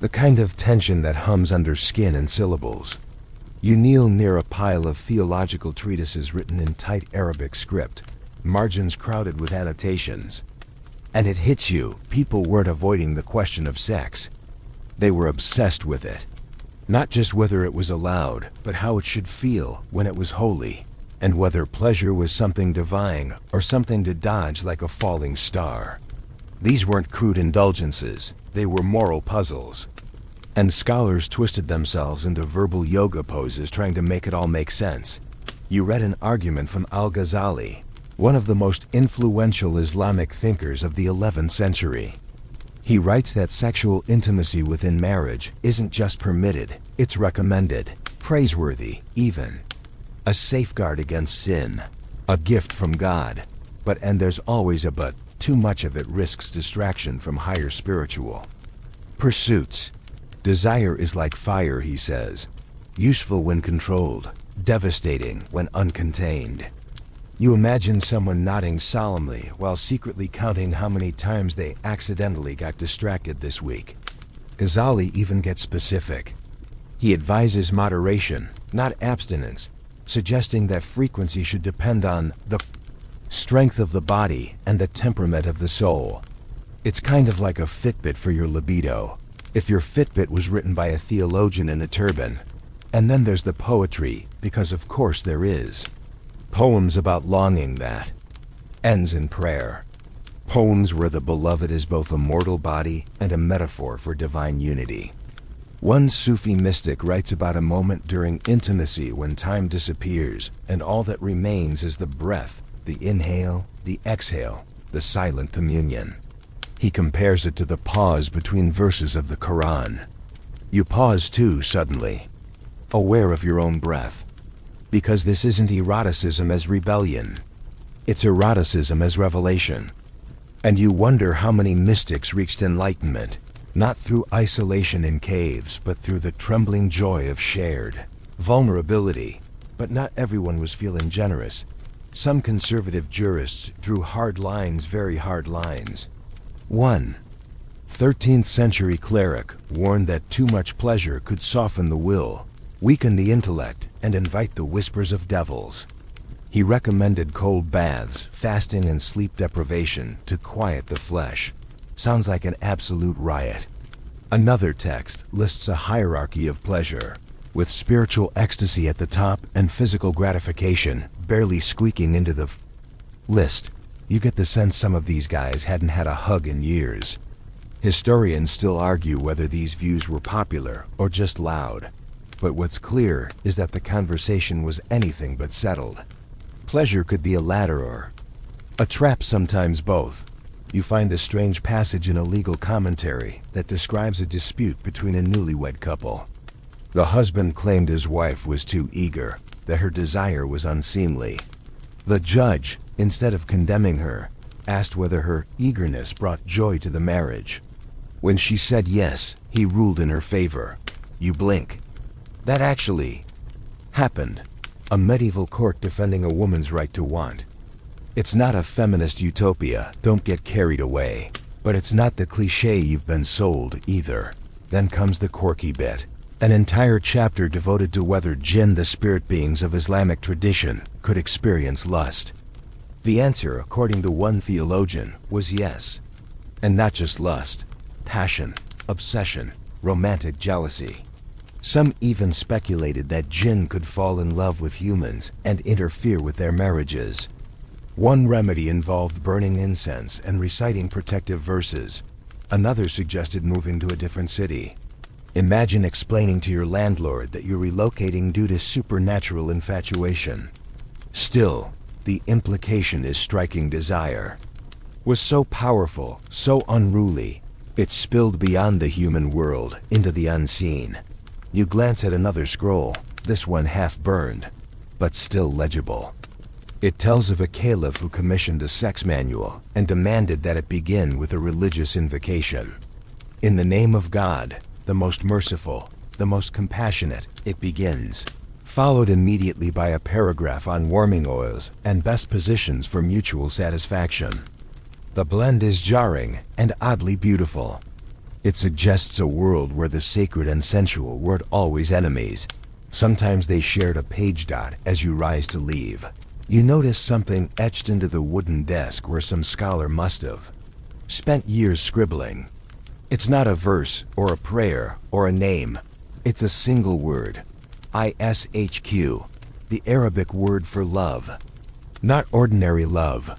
Speaker 1: The kind of tension that hums under skin and syllables. You kneel near a pile of theological treatises written in tight Arabic script, margins crowded with annotations. And it hits you, people weren't avoiding the question of sex. They were obsessed with it. Not just whether it was allowed, but how it should feel when it was holy, and whether pleasure was something divine or something to dodge like a falling star. These weren't crude indulgences, they were moral puzzles. And scholars twisted themselves into verbal yoga poses trying to make it all make sense. You read an argument from Al-Ghazali, one of the most influential Islamic thinkers of the 11th century. He writes that sexual intimacy within marriage isn't just permitted, it's recommended, praiseworthy, even. A safeguard against sin, a gift from God. And there's always a but, too much of it risks distraction from higher spiritual pursuits. Desire is like fire, he says, useful when controlled, devastating when uncontained. You imagine someone nodding solemnly while secretly counting how many times they accidentally got distracted this week. Ghazali even gets specific. He advises moderation, not abstinence, suggesting that frequency should depend on the strength of the body and the temperament of the soul. It's kind of like a Fitbit for your libido, if your Fitbit was written by a theologian in a turban. And then there's the poetry, because of course there is. Poems about longing that ends in prayer. Poems where the beloved is both a mortal body and a metaphor for divine unity. One Sufi mystic writes about a moment during intimacy when time disappears and all that remains is the breath, the inhale, the exhale, the silent communion. He compares it to the pause between verses of the Quran. You pause too suddenly, aware of your own breath. Because this isn't eroticism as rebellion. It's eroticism as revelation. And you wonder how many mystics reached enlightenment, not through isolation in caves, but through the trembling joy of shared vulnerability. But not everyone was feeling generous. Some conservative jurists drew hard lines, very hard lines. 1. 13th century cleric warned that too much pleasure could soften the will, weaken the intellect, and invite the whispers of devils. He recommended cold baths, fasting, and sleep deprivation to quiet the flesh. Sounds like an absolute riot. Another text lists a hierarchy of pleasure, with spiritual ecstasy at the top and physical gratification barely squeaking into the list. You get the sense some of these guys hadn't had a hug in years. Historians still argue whether these views were popular or just loud. But what's clear is that the conversation was anything but settled. Pleasure could be a ladder or a trap, sometimes both. You find a strange passage in a legal commentary that describes a dispute between a newlywed couple. The husband claimed his wife was too eager, that her desire was unseemly. The judge, instead of condemning her, asked whether her eagerness brought joy to the marriage. When she said yes, he ruled in her favor. You blink. That actually happened. A medieval court defending a woman's right to want. It's not a feminist utopia, don't get carried away. But it's not the cliché you've been sold either. Then comes the quirky bit. An entire chapter devoted to whether jinn, the spirit beings of Islamic tradition, could experience lust. The answer, according to one theologian, was yes. And not just lust. Passion, obsession, romantic jealousy. Some even speculated that jinn could fall in love with humans and interfere with their marriages. One remedy involved burning incense and reciting protective verses. Another suggested moving to a different city. Imagine explaining to your landlord that you're relocating due to supernatural infatuation. Still, the implication is striking. Desire was so powerful, so unruly, it spilled beyond the human world into the unseen. You glance at another scroll, this one half-burned, but still legible. It tells of a caliph who commissioned a sex manual and demanded that it begin with a religious invocation. In the name of God, the most merciful, the most compassionate, it begins, followed immediately by a paragraph on warming oils and best positions for mutual satisfaction. The blend is jarring and oddly beautiful. It suggests a world where the sacred and sensual weren't always enemies. Sometimes they shared a page dot as you rise to leave. You notice something etched into the wooden desk where some scholar must have spent years scribbling. It's not a verse or a prayer or a name. It's a single word. ISHQ, the Arabic word for love. Not ordinary love.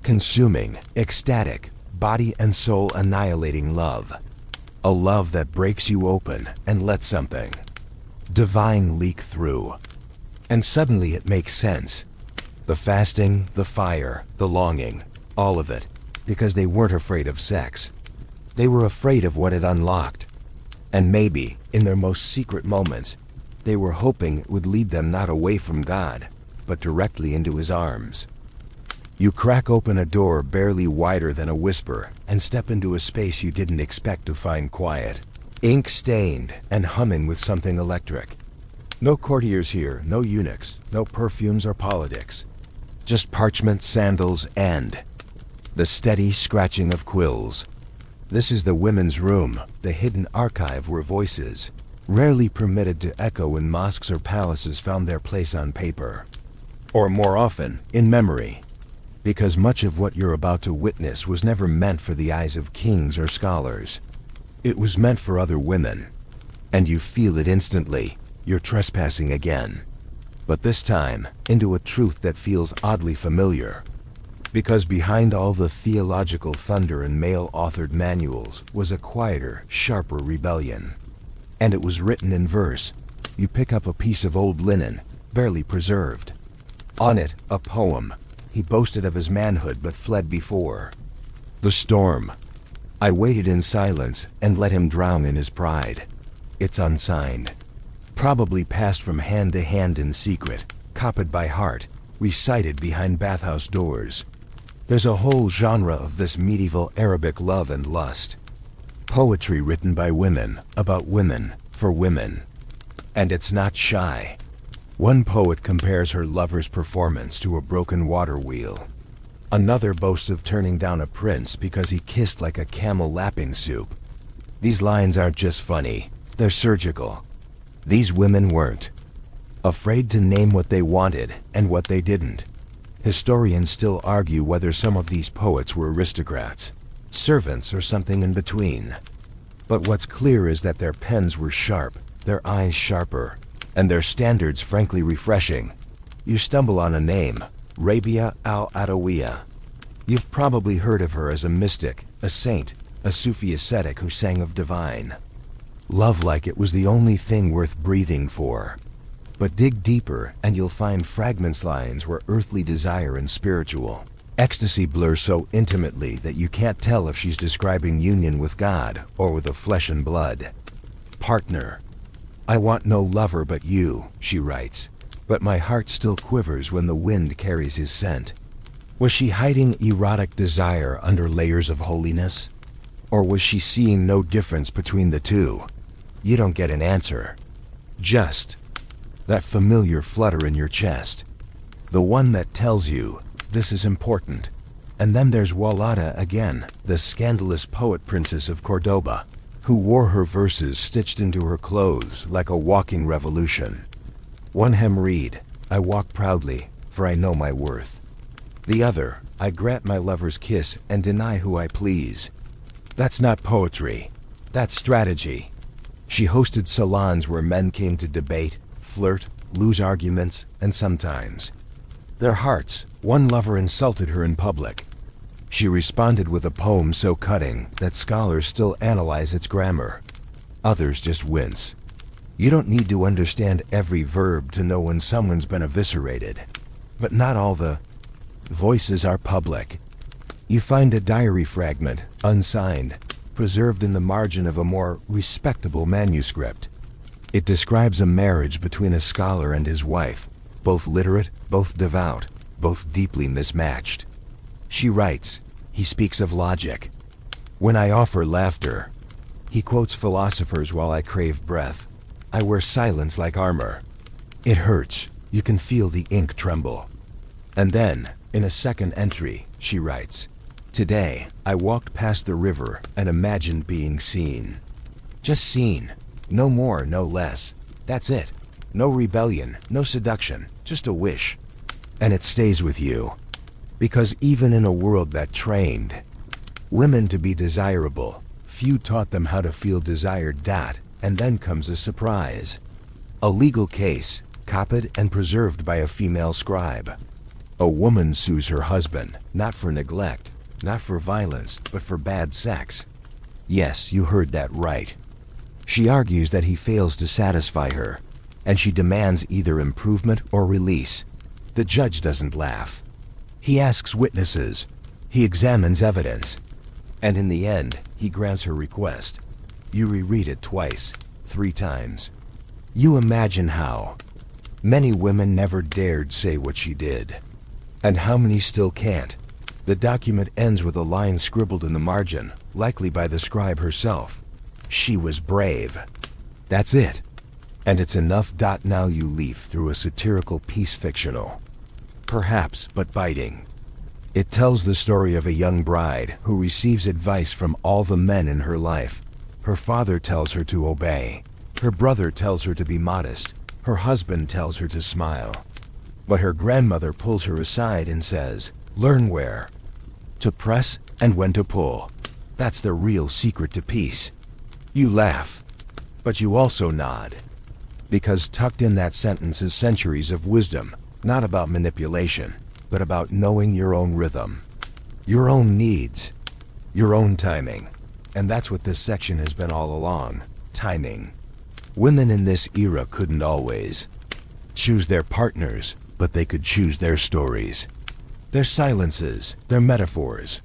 Speaker 1: Consuming, ecstatic, body and soul annihilating love. A love that breaks you open and lets something divine leak through. And suddenly it makes sense. The fasting, the fire, the longing, all of it, because they weren't afraid of sex. They were afraid of what it unlocked. And maybe, in their most secret moments, they were hoping it would lead them not away from God, but directly into His arms. You crack open a door barely wider than a whisper and step into a space you didn't expect to find quiet. Ink-stained and humming with something electric. No courtiers here, no eunuchs, no perfumes or politics. Just parchment, sandals, and the steady scratching of quills. This is the women's room, the hidden archive where voices, rarely permitted to echo in mosques or palaces, found their place on paper. Or more often, in memory. Because much of what you're about to witness was never meant for the eyes of kings or scholars. It was meant for other women. And you feel it instantly. You're trespassing again. But this time, into a truth that feels oddly familiar. Because behind all the theological thunder and male-authored manuals was a quieter, sharper rebellion. And it was written in verse. You pick up a piece of old linen, barely preserved. On it, a poem. He boasted of his manhood but fled before the storm. I waited in silence and let him drown in his pride. It's unsigned. Probably passed from hand to hand in secret, copied by heart, recited behind bathhouse doors. There's a whole genre of this medieval Arabic love and lust. Poetry written by women, about women, for women. And it's not shy. One poet compares her lover's performance to a broken water wheel. Another boasts of turning down a prince because he kissed like a camel lapping soup. These lines aren't just funny, they're surgical. These women weren't afraid to name what they wanted and what they didn't. Historians still argue whether some of these poets were aristocrats, servants, or something in between. But what's clear is that their pens were sharp, their eyes sharper, and their standards frankly refreshing. You stumble on a name, Rabia al-Adawiya. You've probably heard of her as a mystic, a saint, a Sufi ascetic who sang of divine love like it was the only thing worth breathing for. But dig deeper and you'll find fragments lines where earthly desire and spiritual ecstasy blur so intimately that you can't tell if she's describing union with God or with a flesh and blood partner. I want no lover but you, she writes, but my heart still quivers when the wind carries his scent. Was she hiding erotic desire under layers of holiness? Or was she seeing no difference between the two? You don't get an answer. Just that familiar flutter in your chest. The one that tells you, this is important. And then there's Walada again, the scandalous poet princess of Cordoba, who wore her verses stitched into her clothes like a walking revolution. One hymn read, I walk proudly, for I know my worth. The other, I grant my lover's kiss and deny who I please. That's not poetry. That's strategy. She hosted salons where men came to debate, flirt, lose arguments, and sometimes their hearts. One lover insulted her in public. She responded with a poem so cutting that scholars still analyze its grammar. Others just wince. You don't need to understand every verb to know when someone's been eviscerated. But not all the voices are public. You find a diary fragment, unsigned, preserved in the margin of a more respectable manuscript. It describes a marriage between a scholar and his wife, both literate, both devout, both deeply mismatched. She writes, he speaks of logic. When I offer laughter, he quotes philosophers while I crave breath. I wear silence like armor. It hurts. You can feel the ink tremble. And then, in a second entry, she writes, today, I walked past the river and imagined being seen. Just seen. No more, no less. That's it. No rebellion, no seduction, just a wish. And it stays with you. Because even in a world that trained women to be desirable, few taught them how to feel desired. And then comes a surprise. A legal case, copied and preserved by a female scribe. A woman sues her husband, not for neglect, not for violence, but for bad sex. Yes, you heard that right. She argues that he fails to satisfy her, and she demands either improvement or release. The judge doesn't laugh. He asks witnesses. He examines evidence. And in the end, he grants her request. You reread it twice, 3 times. You imagine how many women never dared say what she did. And how many still can't. The document ends with a line scribbled in the margin, likely by the scribe herself. She was brave. That's it. And it's enough. Now you leaf through a satirical piece, fictional, perhaps, but biting. It tells the story of a young bride who receives advice from all the men in her life. Her father tells her to obey. Her brother tells her to be modest. Her husband tells her to smile. But her grandmother pulls her aside and says, learn where to press and when to pull. That's the real secret to peace. You laugh, but you also nod. Because tucked in that sentence is centuries of wisdom, not about manipulation, but about knowing your own rhythm, your own needs, your own timing. And that's what this section has been all along, timing. Women in this era couldn't always choose their partners, but they could choose their stories, their silences, their metaphors.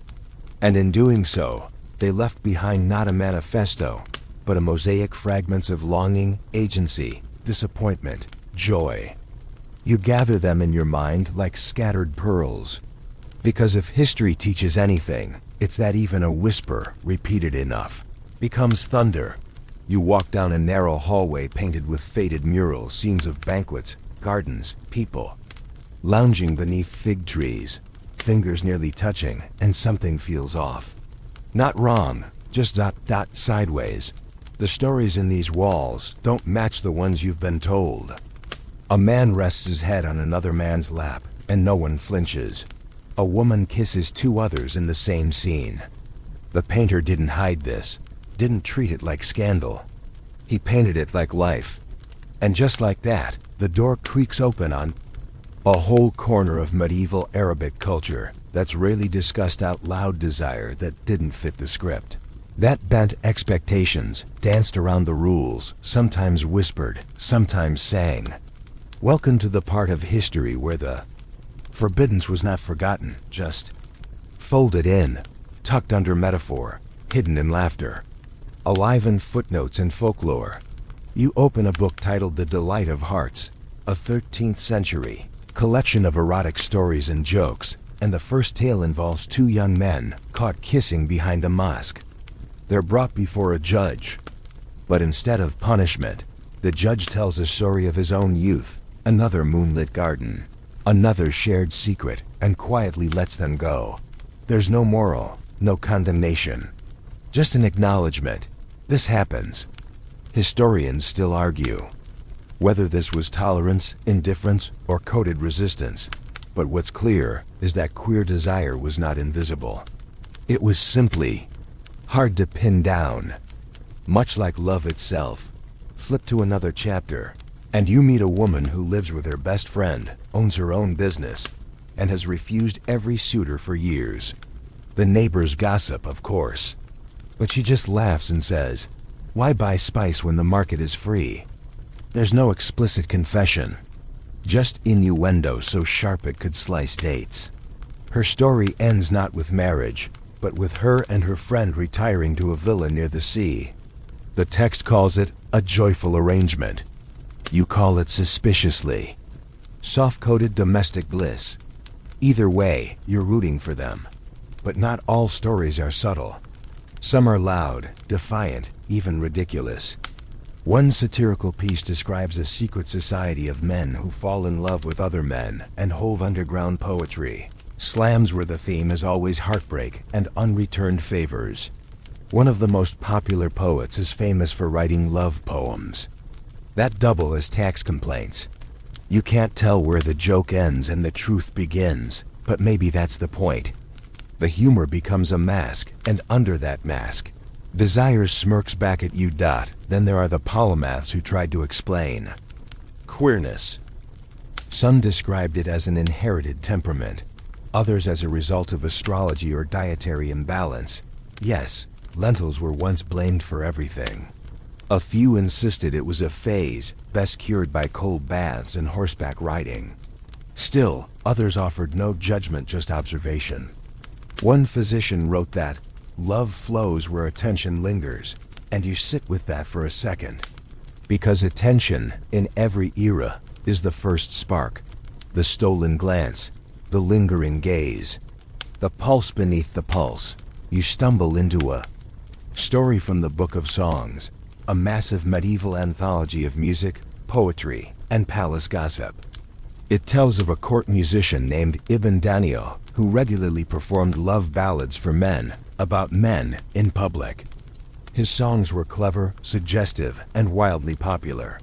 Speaker 1: And in doing so, they left behind not a manifesto, but a mosaic fragments of longing, agency, disappointment, joy. You gather them in your mind like scattered pearls. Because if history teaches anything, it's that even a whisper, repeated enough, becomes thunder. You walk down a narrow hallway painted with faded murals, scenes of banquets, gardens, people lounging beneath fig trees, fingers nearly touching, and something feels off. Not wrong, just sideways. The stories in these walls don't match the ones you've been told. A man rests his head on another man's lap, and no one flinches. A woman kisses two others in the same scene. The painter didn't hide this, didn't treat it like scandal. He painted it like life. And just like that, the door creaks open on a whole corner of medieval Arabic culture that's rarely discussed out loud, desire that didn't fit the script. That bent expectations, danced around the rules, sometimes whispered, sometimes sang. Welcome to the part of history where the forbiddance was not forgotten, just folded in, tucked under metaphor, hidden in laughter, alive in footnotes and folklore. You open a book titled The Delight of Hearts, a 13th century collection of erotic stories and jokes, and the first tale involves two young men caught kissing behind a mosque. They're brought before a judge. But instead of punishment, the judge tells a story of his own youth, another moonlit garden, another shared secret, and quietly lets them go. There's no moral, no condemnation, just an acknowledgement. This happens. Historians still argue whether this was tolerance, indifference, or coded resistance. But what's clear is that queer desire was not invisible. It was simply hard to pin down. Much like love itself. Flip to another chapter, and you meet a woman who lives with her best friend, owns her own business, and has refused every suitor for years. The neighbors gossip, of course. But she just laughs and says, "Why buy spice when the market is free?" There's no explicit confession, just innuendo so sharp it could slice dates. Her story ends not with marriage, but with her and her friend retiring to a villa near the sea. The text calls it a joyful arrangement. You call it suspiciously soft-coded domestic bliss. Either way, you're rooting for them. But not all stories are subtle. Some are loud, defiant, even ridiculous. One satirical piece describes a secret society of men who fall in love with other men and hold underground poetry. Slams where the theme is always heartbreak and unreturned favors. One of the most popular poets is famous for writing love poems that double as tax complaints. You can't tell where the joke ends and the truth begins, but maybe that's the point. The humor becomes a mask, and under that mask, desire smirks back at you. Then there are the polymaths who tried to explain queerness. Some described it as an inherited temperament, others as a result of astrology or dietary imbalance. Yes, lentils were once blamed for everything. A few insisted it was a phase, best cured by cold baths and horseback riding. Still, others offered no judgment, just observation. One physician wrote that love flows where attention lingers, and you sit with that for a second. Because attention, in every era, is the first spark, the stolen glance, the lingering gaze, the pulse beneath the pulse. You stumble into a story from the Book of Songs, a massive medieval anthology of music, poetry, and palace gossip. It tells of a court musician named Ibn Daniel, who regularly performed love ballads for men, about men, in public. His songs were clever, suggestive, and wildly popular.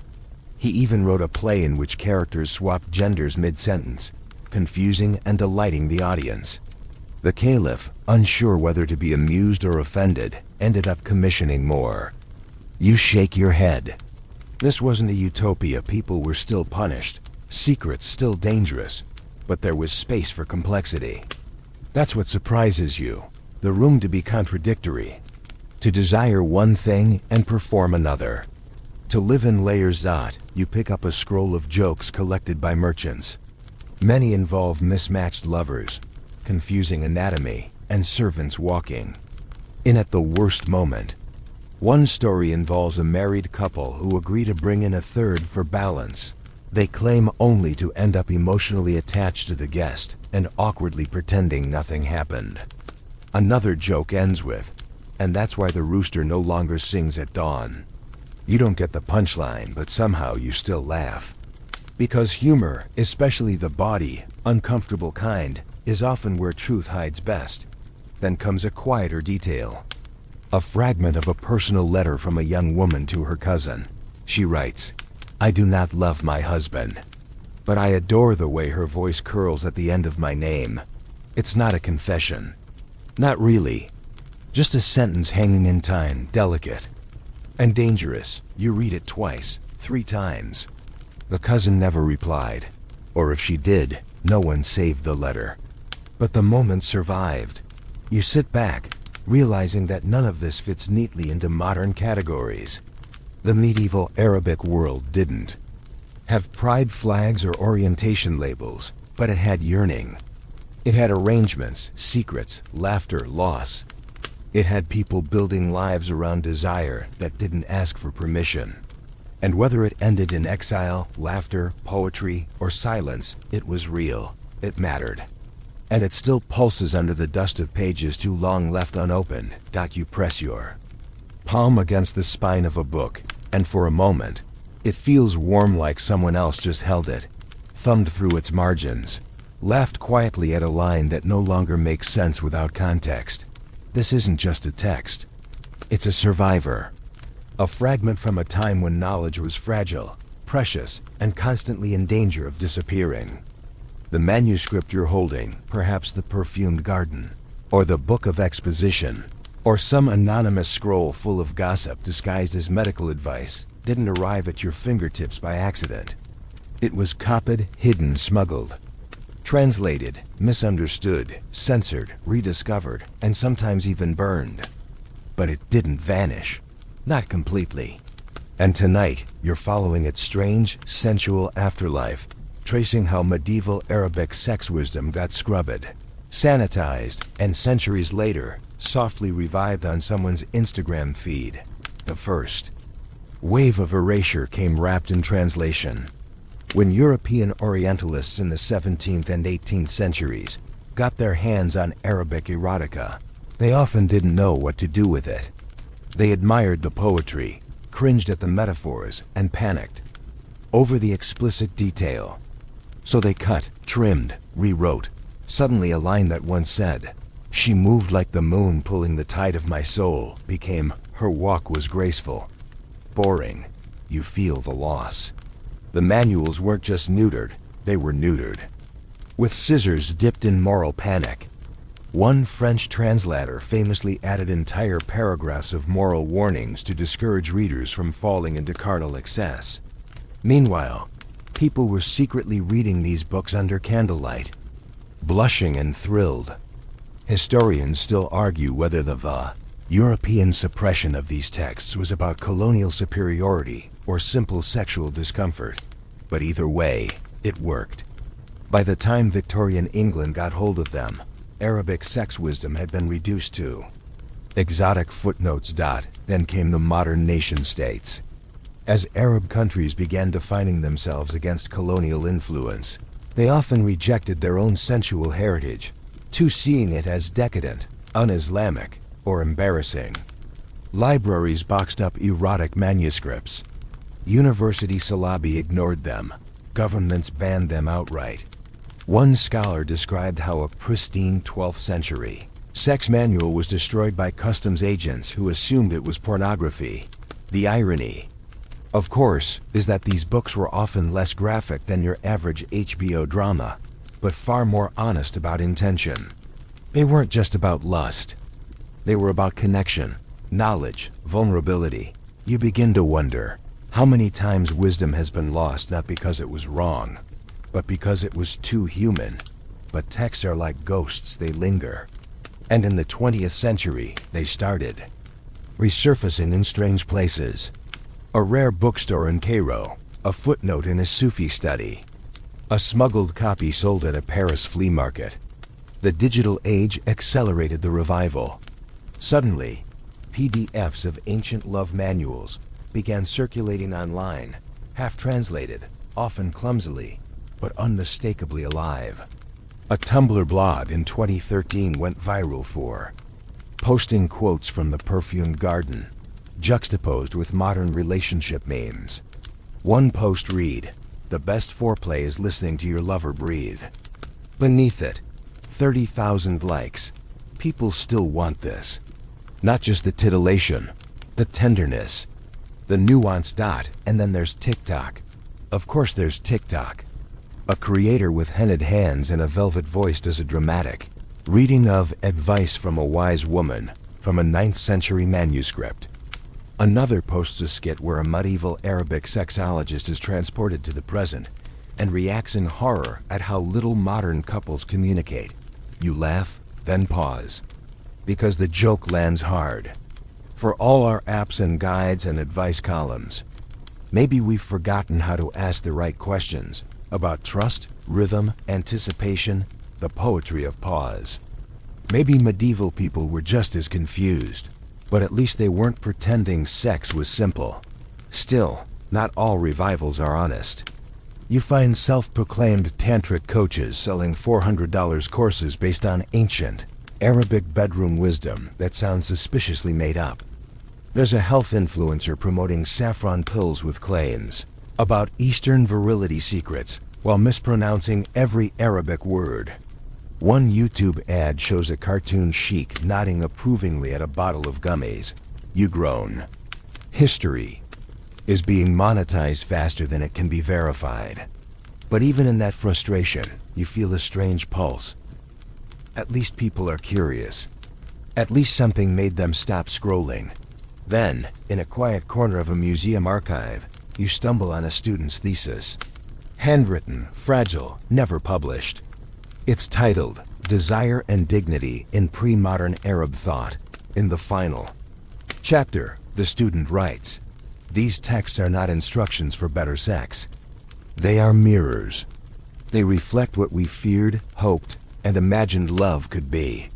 Speaker 1: He even wrote a play in which characters swapped genders mid-sentence, confusing and delighting the audience. The caliph, unsure whether to be amused or offended, ended up commissioning more. You shake your head. This wasn't a utopia. People were still punished, secrets still dangerous, but there was space for complexity. That's what surprises you, the room to be contradictory, to desire one thing and perform another, to live in layers. You pick up a scroll of jokes collected by merchants. Many involve mismatched lovers, confusing anatomy, and servants walking in at the worst moment. One story involves a married couple who agree to bring in a third for balance. They claim only to end up emotionally attached to the guest and awkwardly pretending nothing happened. Another joke ends with, "And that's why the rooster no longer sings at dawn." You don't get the punchline, but somehow you still laugh. Because humor, especially the bawdy, uncomfortable kind, is often where truth hides best. Then comes a quieter detail. A fragment of a personal letter from a young woman to her cousin. She writes, "I do not love my husband, but I adore the way her voice curls at the end of my name." It's not a confession. Not really. Just a sentence hanging in time, delicate and dangerous. You read it twice, 3 times. The cousin never replied, or if she did, no one saved the letter. But the moment survived. You sit back, realizing that none of this fits neatly into modern categories. The medieval Arabic world didn't have pride flags or orientation labels, but it had yearning. It had arrangements, secrets, laughter, loss. It had people building lives around desire that didn't ask for permission. And whether it ended in exile, laughter, poetry, or silence, it was real. It mattered. And it still pulses under the dust of pages too long left unopened. You press your palm against the spine of a book, and for a moment, it feels warm, like someone else just held it, thumbed through its margins, laughed quietly at a line that no longer makes sense without context. This isn't just a text. It's a survivor. A fragment from a time when knowledge was fragile, precious, and constantly in danger of disappearing. The manuscript you're holding, perhaps the Perfumed Garden, or the Book of Exposition, or some anonymous scroll full of gossip disguised as medical advice, didn't arrive at your fingertips by accident. It was copied, hidden, smuggled, translated, misunderstood, censored, rediscovered, and sometimes even burned. But it didn't vanish. Not completely. And tonight, you're following its strange, sensual afterlife, tracing how medieval Arabic sex wisdom got scrubbed, sanitized, and centuries later, softly revived on someone's Instagram feed. The first wave of erasure came wrapped in translation. When European Orientalists in the 17th and 18th centuries got their hands on Arabic erotica, they often didn't know what to do with it. They admired the poetry, cringed at the metaphors, and panicked over the explicit detail. So they cut, trimmed, rewrote. Suddenly a line that once said, "She moved like the moon pulling the tide of my soul," became, "Her walk was graceful." Boring. You feel the loss. The manuals weren't just neutered, they were neutered. With scissors dipped in moral panic. One French translator famously added entire paragraphs of moral warnings to discourage readers from falling into carnal excess. Meanwhile, people were secretly reading these books under candlelight, blushing and thrilled. Historians still argue whether the European suppression of these texts was about colonial superiority or simple sexual discomfort. But either way, it worked. By the time Victorian England got hold of them, Arabic sex wisdom had been reduced to exotic footnotes. Then came the modern nation-states. As Arab countries began defining themselves against colonial influence, they often rejected their own sensual heritage, seeing it as decadent, un-Islamic, or embarrassing. Libraries boxed up erotic manuscripts. University syllabi ignored them. Governments banned them outright. One scholar described how a pristine 12th century sex manual was destroyed by customs agents who assumed it was pornography. The irony, of course, is that these books were often less graphic than your average HBO drama, but far more honest about intention. They weren't just about lust. They were about connection, knowledge, vulnerability. You begin to wonder how many times wisdom has been lost not because it was wrong, but because it was too human. But texts are like ghosts, they linger. And in the 20th century, they started resurfacing in strange places. A rare bookstore in Cairo, a footnote in a Sufi study, a smuggled copy sold at a Paris flea market. The digital age accelerated the revival. Suddenly, PDFs of ancient love manuals began circulating online, half-translated, often clumsily, but unmistakably alive. A Tumblr blog in 2013 went viral for posting quotes from the Perfumed garden, juxtaposed with modern relationship memes. One post read, "The best foreplay is listening to your lover breathe." Beneath it, 30,000 likes. People still want this. Not just the titillation, the tenderness, the nuanced dot, and then there's TikTok. Of course there's TikTok. A creator with henned hands and a velvet voice does a dramatic reading of advice from a wise woman from a 9th century manuscript. Another posts a skit where a medieval Arabic sexologist is transported to the present and reacts in horror at how little modern couples communicate. You laugh, then pause, because the joke lands hard. For all our apps and guides and advice columns, maybe we've forgotten how to ask the right questions about trust, rhythm, anticipation, the poetry of pause. Maybe medieval people were just as confused, but at least they weren't pretending sex was simple. Still, not all revivals are honest. You find self-proclaimed tantric coaches selling $400 courses based on ancient Arabic bedroom wisdom that sounds suspiciously made up. There's a health influencer promoting saffron pills with claims about Eastern virility secrets while mispronouncing every Arabic word. One YouTube ad shows a cartoon sheik nodding approvingly at a bottle of gummies. You groan. History is being monetized faster than it can be verified. But even in that frustration, you feel a strange pulse. At least people are curious. At least something made them stop scrolling. Then, in a quiet corner of a museum archive, you stumble on a student's thesis. Handwritten, fragile, never published. It's titled, "Desire and Dignity in Pre-Modern Arab Thought." In the final chapter, the student writes, "These texts are not instructions for better sex. They are mirrors. They reflect what we feared, hoped, and imagined love could be.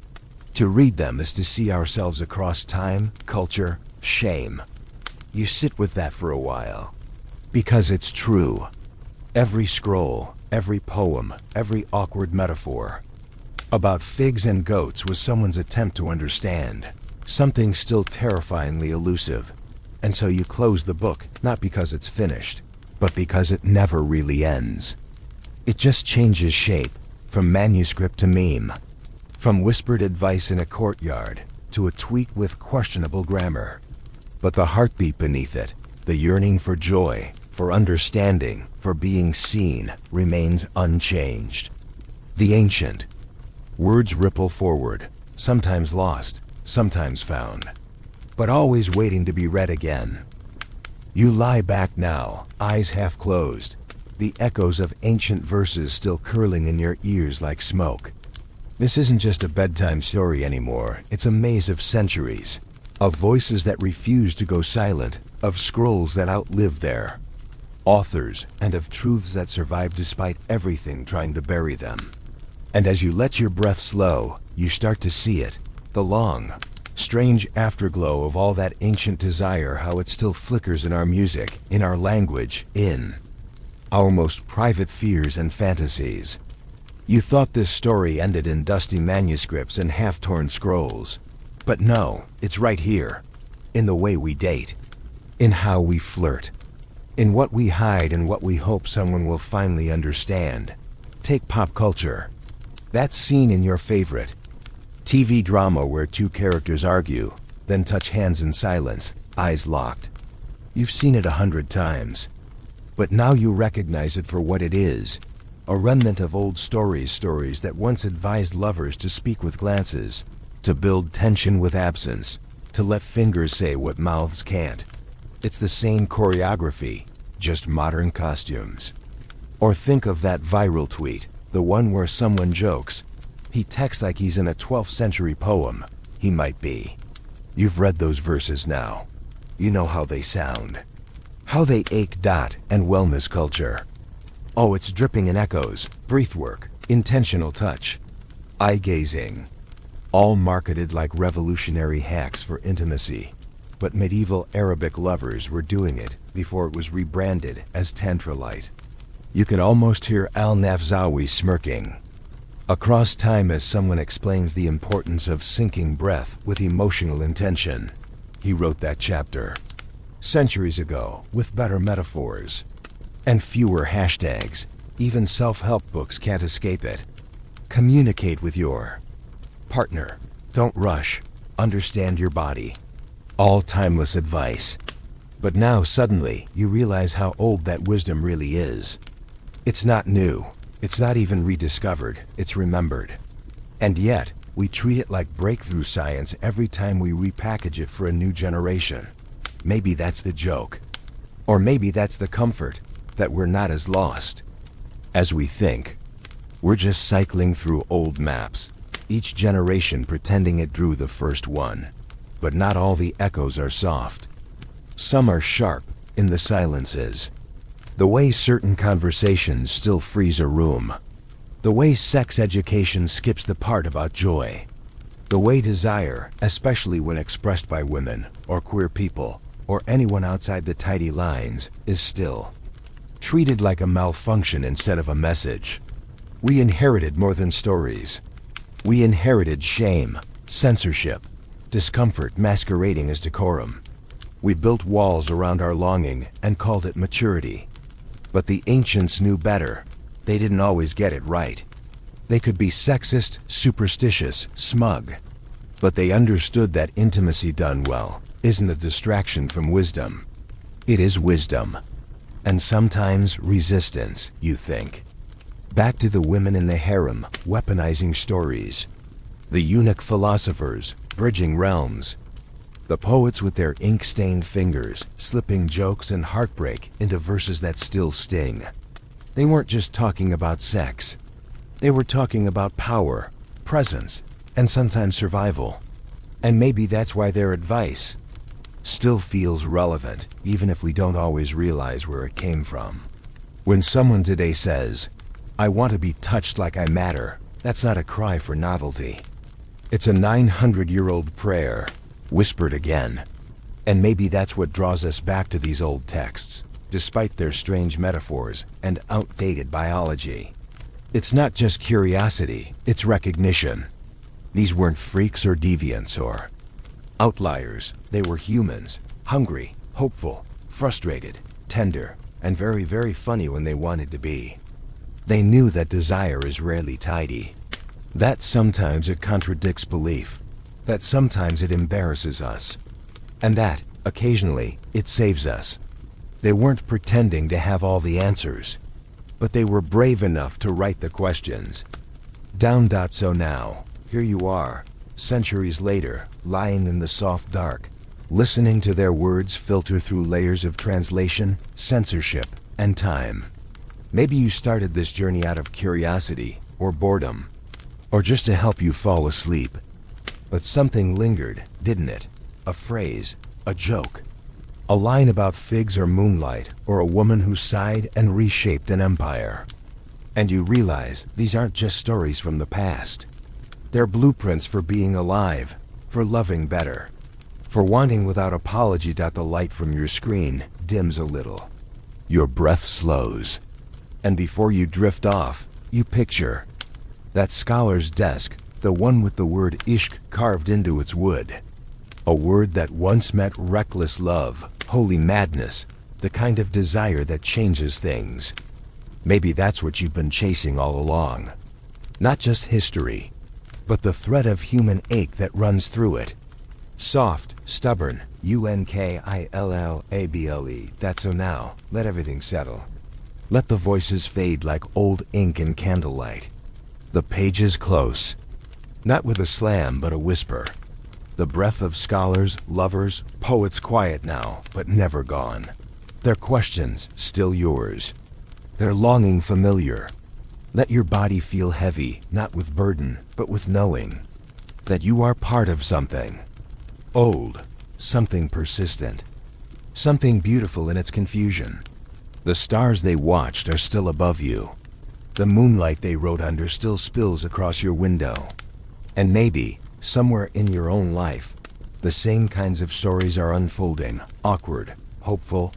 Speaker 1: To read them is to see ourselves across time, culture, shame." You sit with that for a while. Because it's true. Every scroll, every poem, every awkward metaphor about figs and goats was someone's attempt to understand something still terrifyingly elusive. And so you close the book, not because it's finished, but because it never really ends. It just changes shape, from manuscript to meme, from whispered advice in a courtyard to a tweet with questionable grammar. But the heartbeat beneath it, the yearning for joy, for understanding, for being seen, remains unchanged. The ancient words ripple forward, sometimes lost, sometimes found, but always waiting to be read again. You lie back now, eyes half closed, the echoes of ancient verses still curling in your ears like smoke. This isn't just a bedtime story anymore, it's a maze of centuries, of voices that refuse to go silent, of scrolls that outlive their authors, and of truths that survive despite everything trying to bury them. And as you let your breath slow, you start to see it, the long, strange afterglow of all that ancient desire, how it still flickers in our music, in our language, in our most private fears and fantasies. You thought this story ended in dusty manuscripts and half-torn scrolls. But no, it's right here, in the way we date, in how we flirt, in what we hide and what we hope someone will finally understand. Take pop culture. That scene in your favorite TV drama where two characters argue, then touch hands in silence, eyes locked. You've seen it 100 times. But now you recognize it for what it is, a remnant of old stories that once advised lovers to speak with glances, to build tension with absence, to let fingers say what mouths can't. It's the same choreography, just modern costumes. Or think of that viral tweet, the one where someone jokes, "He texts like he's in a 12th century poem." He might be. You've read those verses now. You know how they sound. How they ache dot and wellness culture. Oh, it's dripping in echoes, breathwork, intentional touch, eye-gazing. All marketed like revolutionary hacks for intimacy. But medieval Arabic lovers were doing it before it was rebranded as Tantra Light. You could almost hear Al-Nafzawi smirking across time as someone explains the importance of syncing breath with emotional intention. He wrote that chapter centuries ago with better metaphors and fewer hashtags. Even self-help books can't escape it. Communicate with your partner. Don't rush. Understand your body. All timeless advice. But now suddenly you realize how old that wisdom really is. It's not new. It's not even rediscovered. It's remembered. And yet, we treat it like breakthrough science every time we repackage it for a new generation. Maybe that's the joke. Or maybe that's the comfort, that we're not as lost as we think. We're just cycling through old maps, each generation pretending it drew the first one. But not all the echoes are soft. Some are sharp in the silences. The way certain conversations still freeze a room. The way sex education skips the part about joy. The way desire, especially when expressed by women, or queer people, or anyone outside the tidy lines, is still treated like a malfunction instead of a message. We inherited more than stories. We inherited shame, censorship, discomfort masquerading as decorum. We built walls around our longing and called it maturity. But the ancients knew better. They didn't always get it right. They could be sexist, superstitious, smug. But they understood that intimacy done well isn't a distraction from wisdom. It is wisdom. And sometimes resistance, you think. Back to the women in the harem, weaponizing stories. The eunuch philosophers, bridging realms. The poets with their ink-stained fingers, slipping jokes and heartbreak into verses that still sting. They weren't just talking about sex. They were talking about power, presence, and sometimes survival. And maybe that's why their advice still feels relevant, even if we don't always realize where it came from. When someone today says, "I want to be touched like I matter," that's not a cry for novelty. It's a 900-year-old prayer, whispered again. And maybe that's what draws us back to these old texts, despite their strange metaphors and outdated biology. It's not just curiosity, it's recognition. These weren't freaks or deviants or outliers. They were humans, hungry, hopeful, frustrated, tender, and very, very funny when they wanted to be. They knew that desire is rarely tidy, that sometimes it contradicts belief, that sometimes it embarrasses us, and that, occasionally, it saves us. They weren't pretending to have all the answers, but they were brave enough to write the questions down. So now, here you are, centuries later, lying in the soft dark, listening to their words filter through layers of translation, censorship, and time. Maybe you started this journey out of curiosity, or boredom, or just to help you fall asleep. But something lingered, didn't it? A phrase, a joke, a line about figs or moonlight, or a woman who sighed and reshaped an empire. And you realize these aren't just stories from the past. They're blueprints for being alive, for loving better, for wanting without apology. The light from your screen dims a little. Your breath slows. And before you drift off, you picture that scholar's desk, the one with the word ishq carved into its wood. A word that once meant reckless love, holy madness, the kind of desire that changes things. Maybe that's what you've been chasing all along. Not just history, but the thread of human ache that runs through it. Soft, stubborn, UNKILLABLE. That's so now, let everything settle. Let the voices fade like old ink in candlelight. The pages close. Not with a slam, but a whisper. The breath of scholars, lovers, poets quiet now, but never gone. Their questions still yours. Their longing familiar. Let your body feel heavy, not with burden, but with knowing that you are part of something old, something persistent, something beautiful in its confusion. The stars they watched are still above you. The moonlight they wrote under still spills across your window. And maybe, somewhere in your own life, the same kinds of stories are unfolding, awkward, hopeful,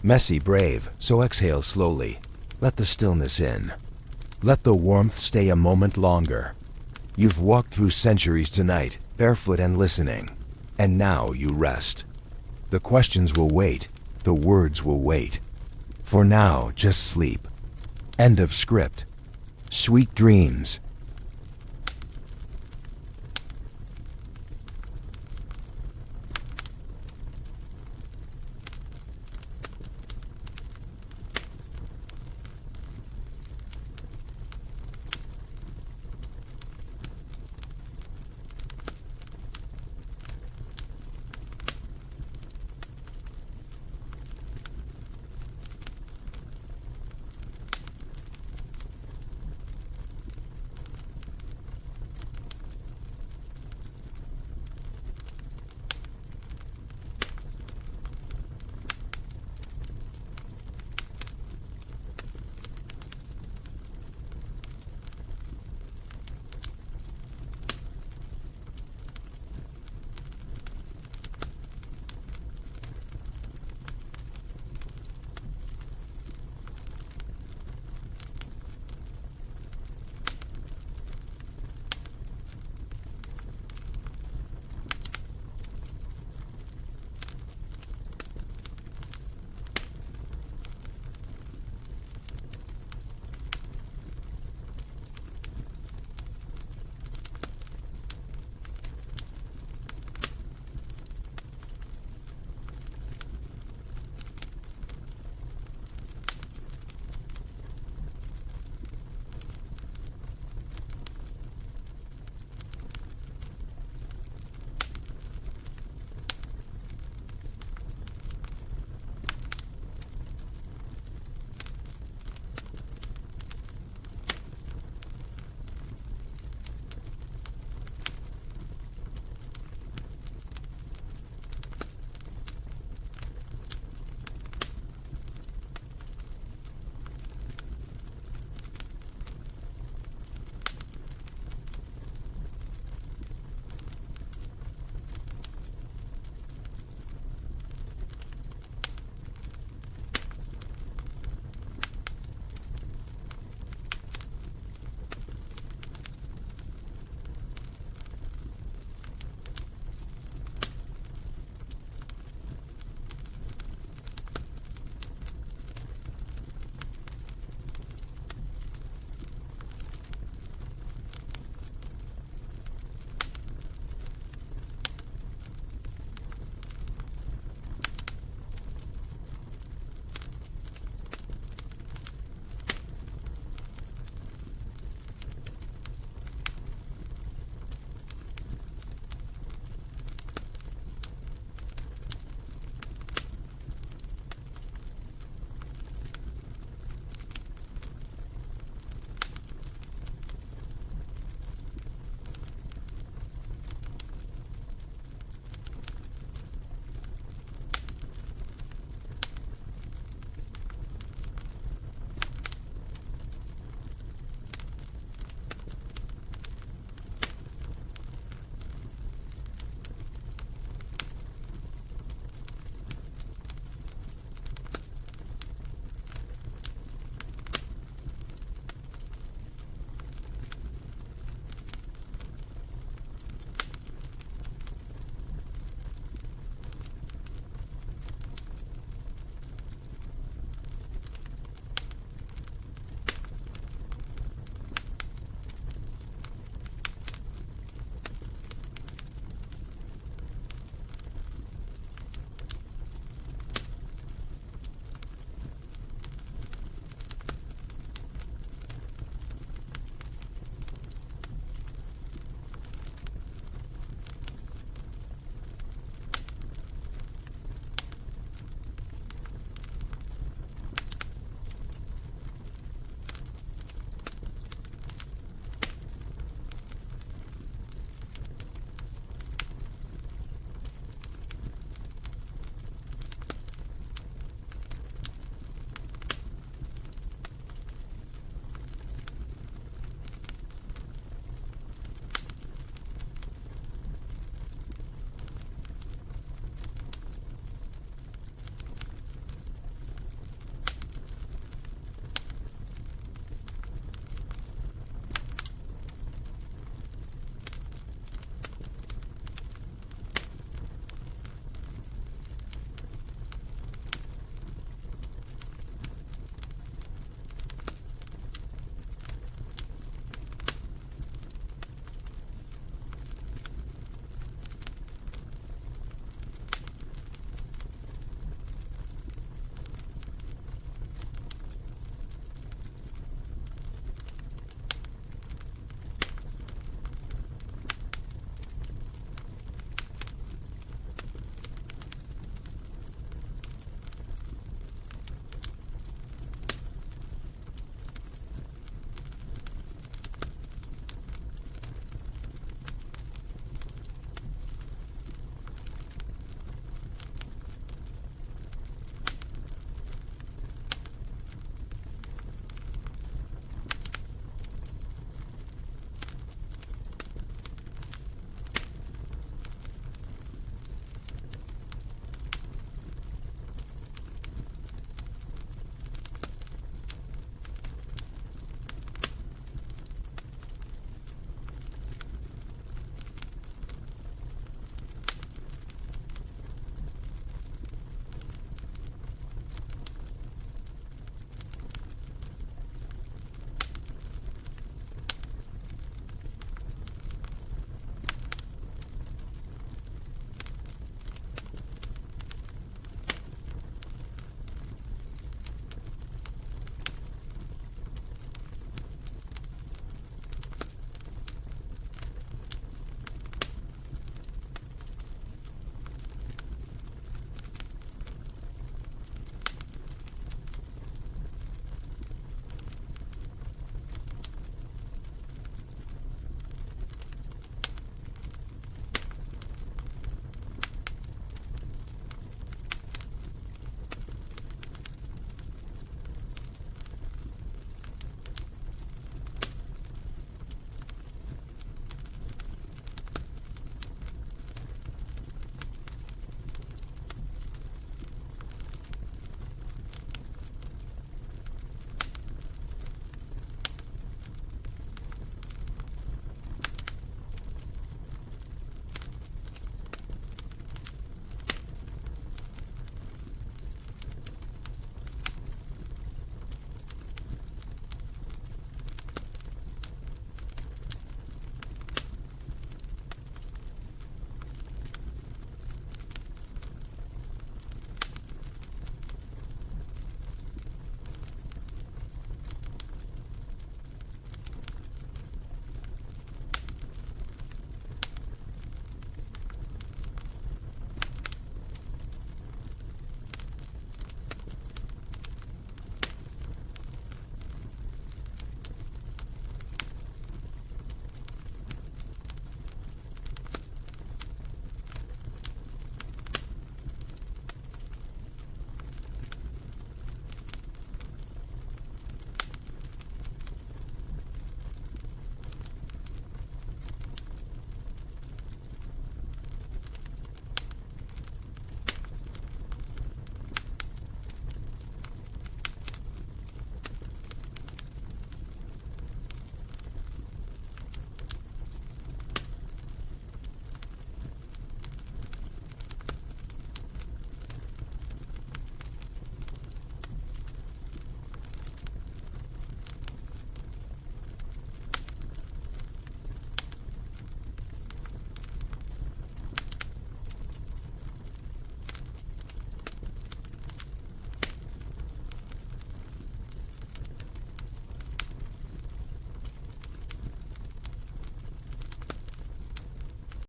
Speaker 1: messy, brave. So exhale slowly. Let the stillness in. Let the warmth stay a moment longer. You've walked through centuries tonight, barefoot and listening. And now you rest. The questions will wait. The words will wait. For now, just sleep. End of script. Sweet dreams.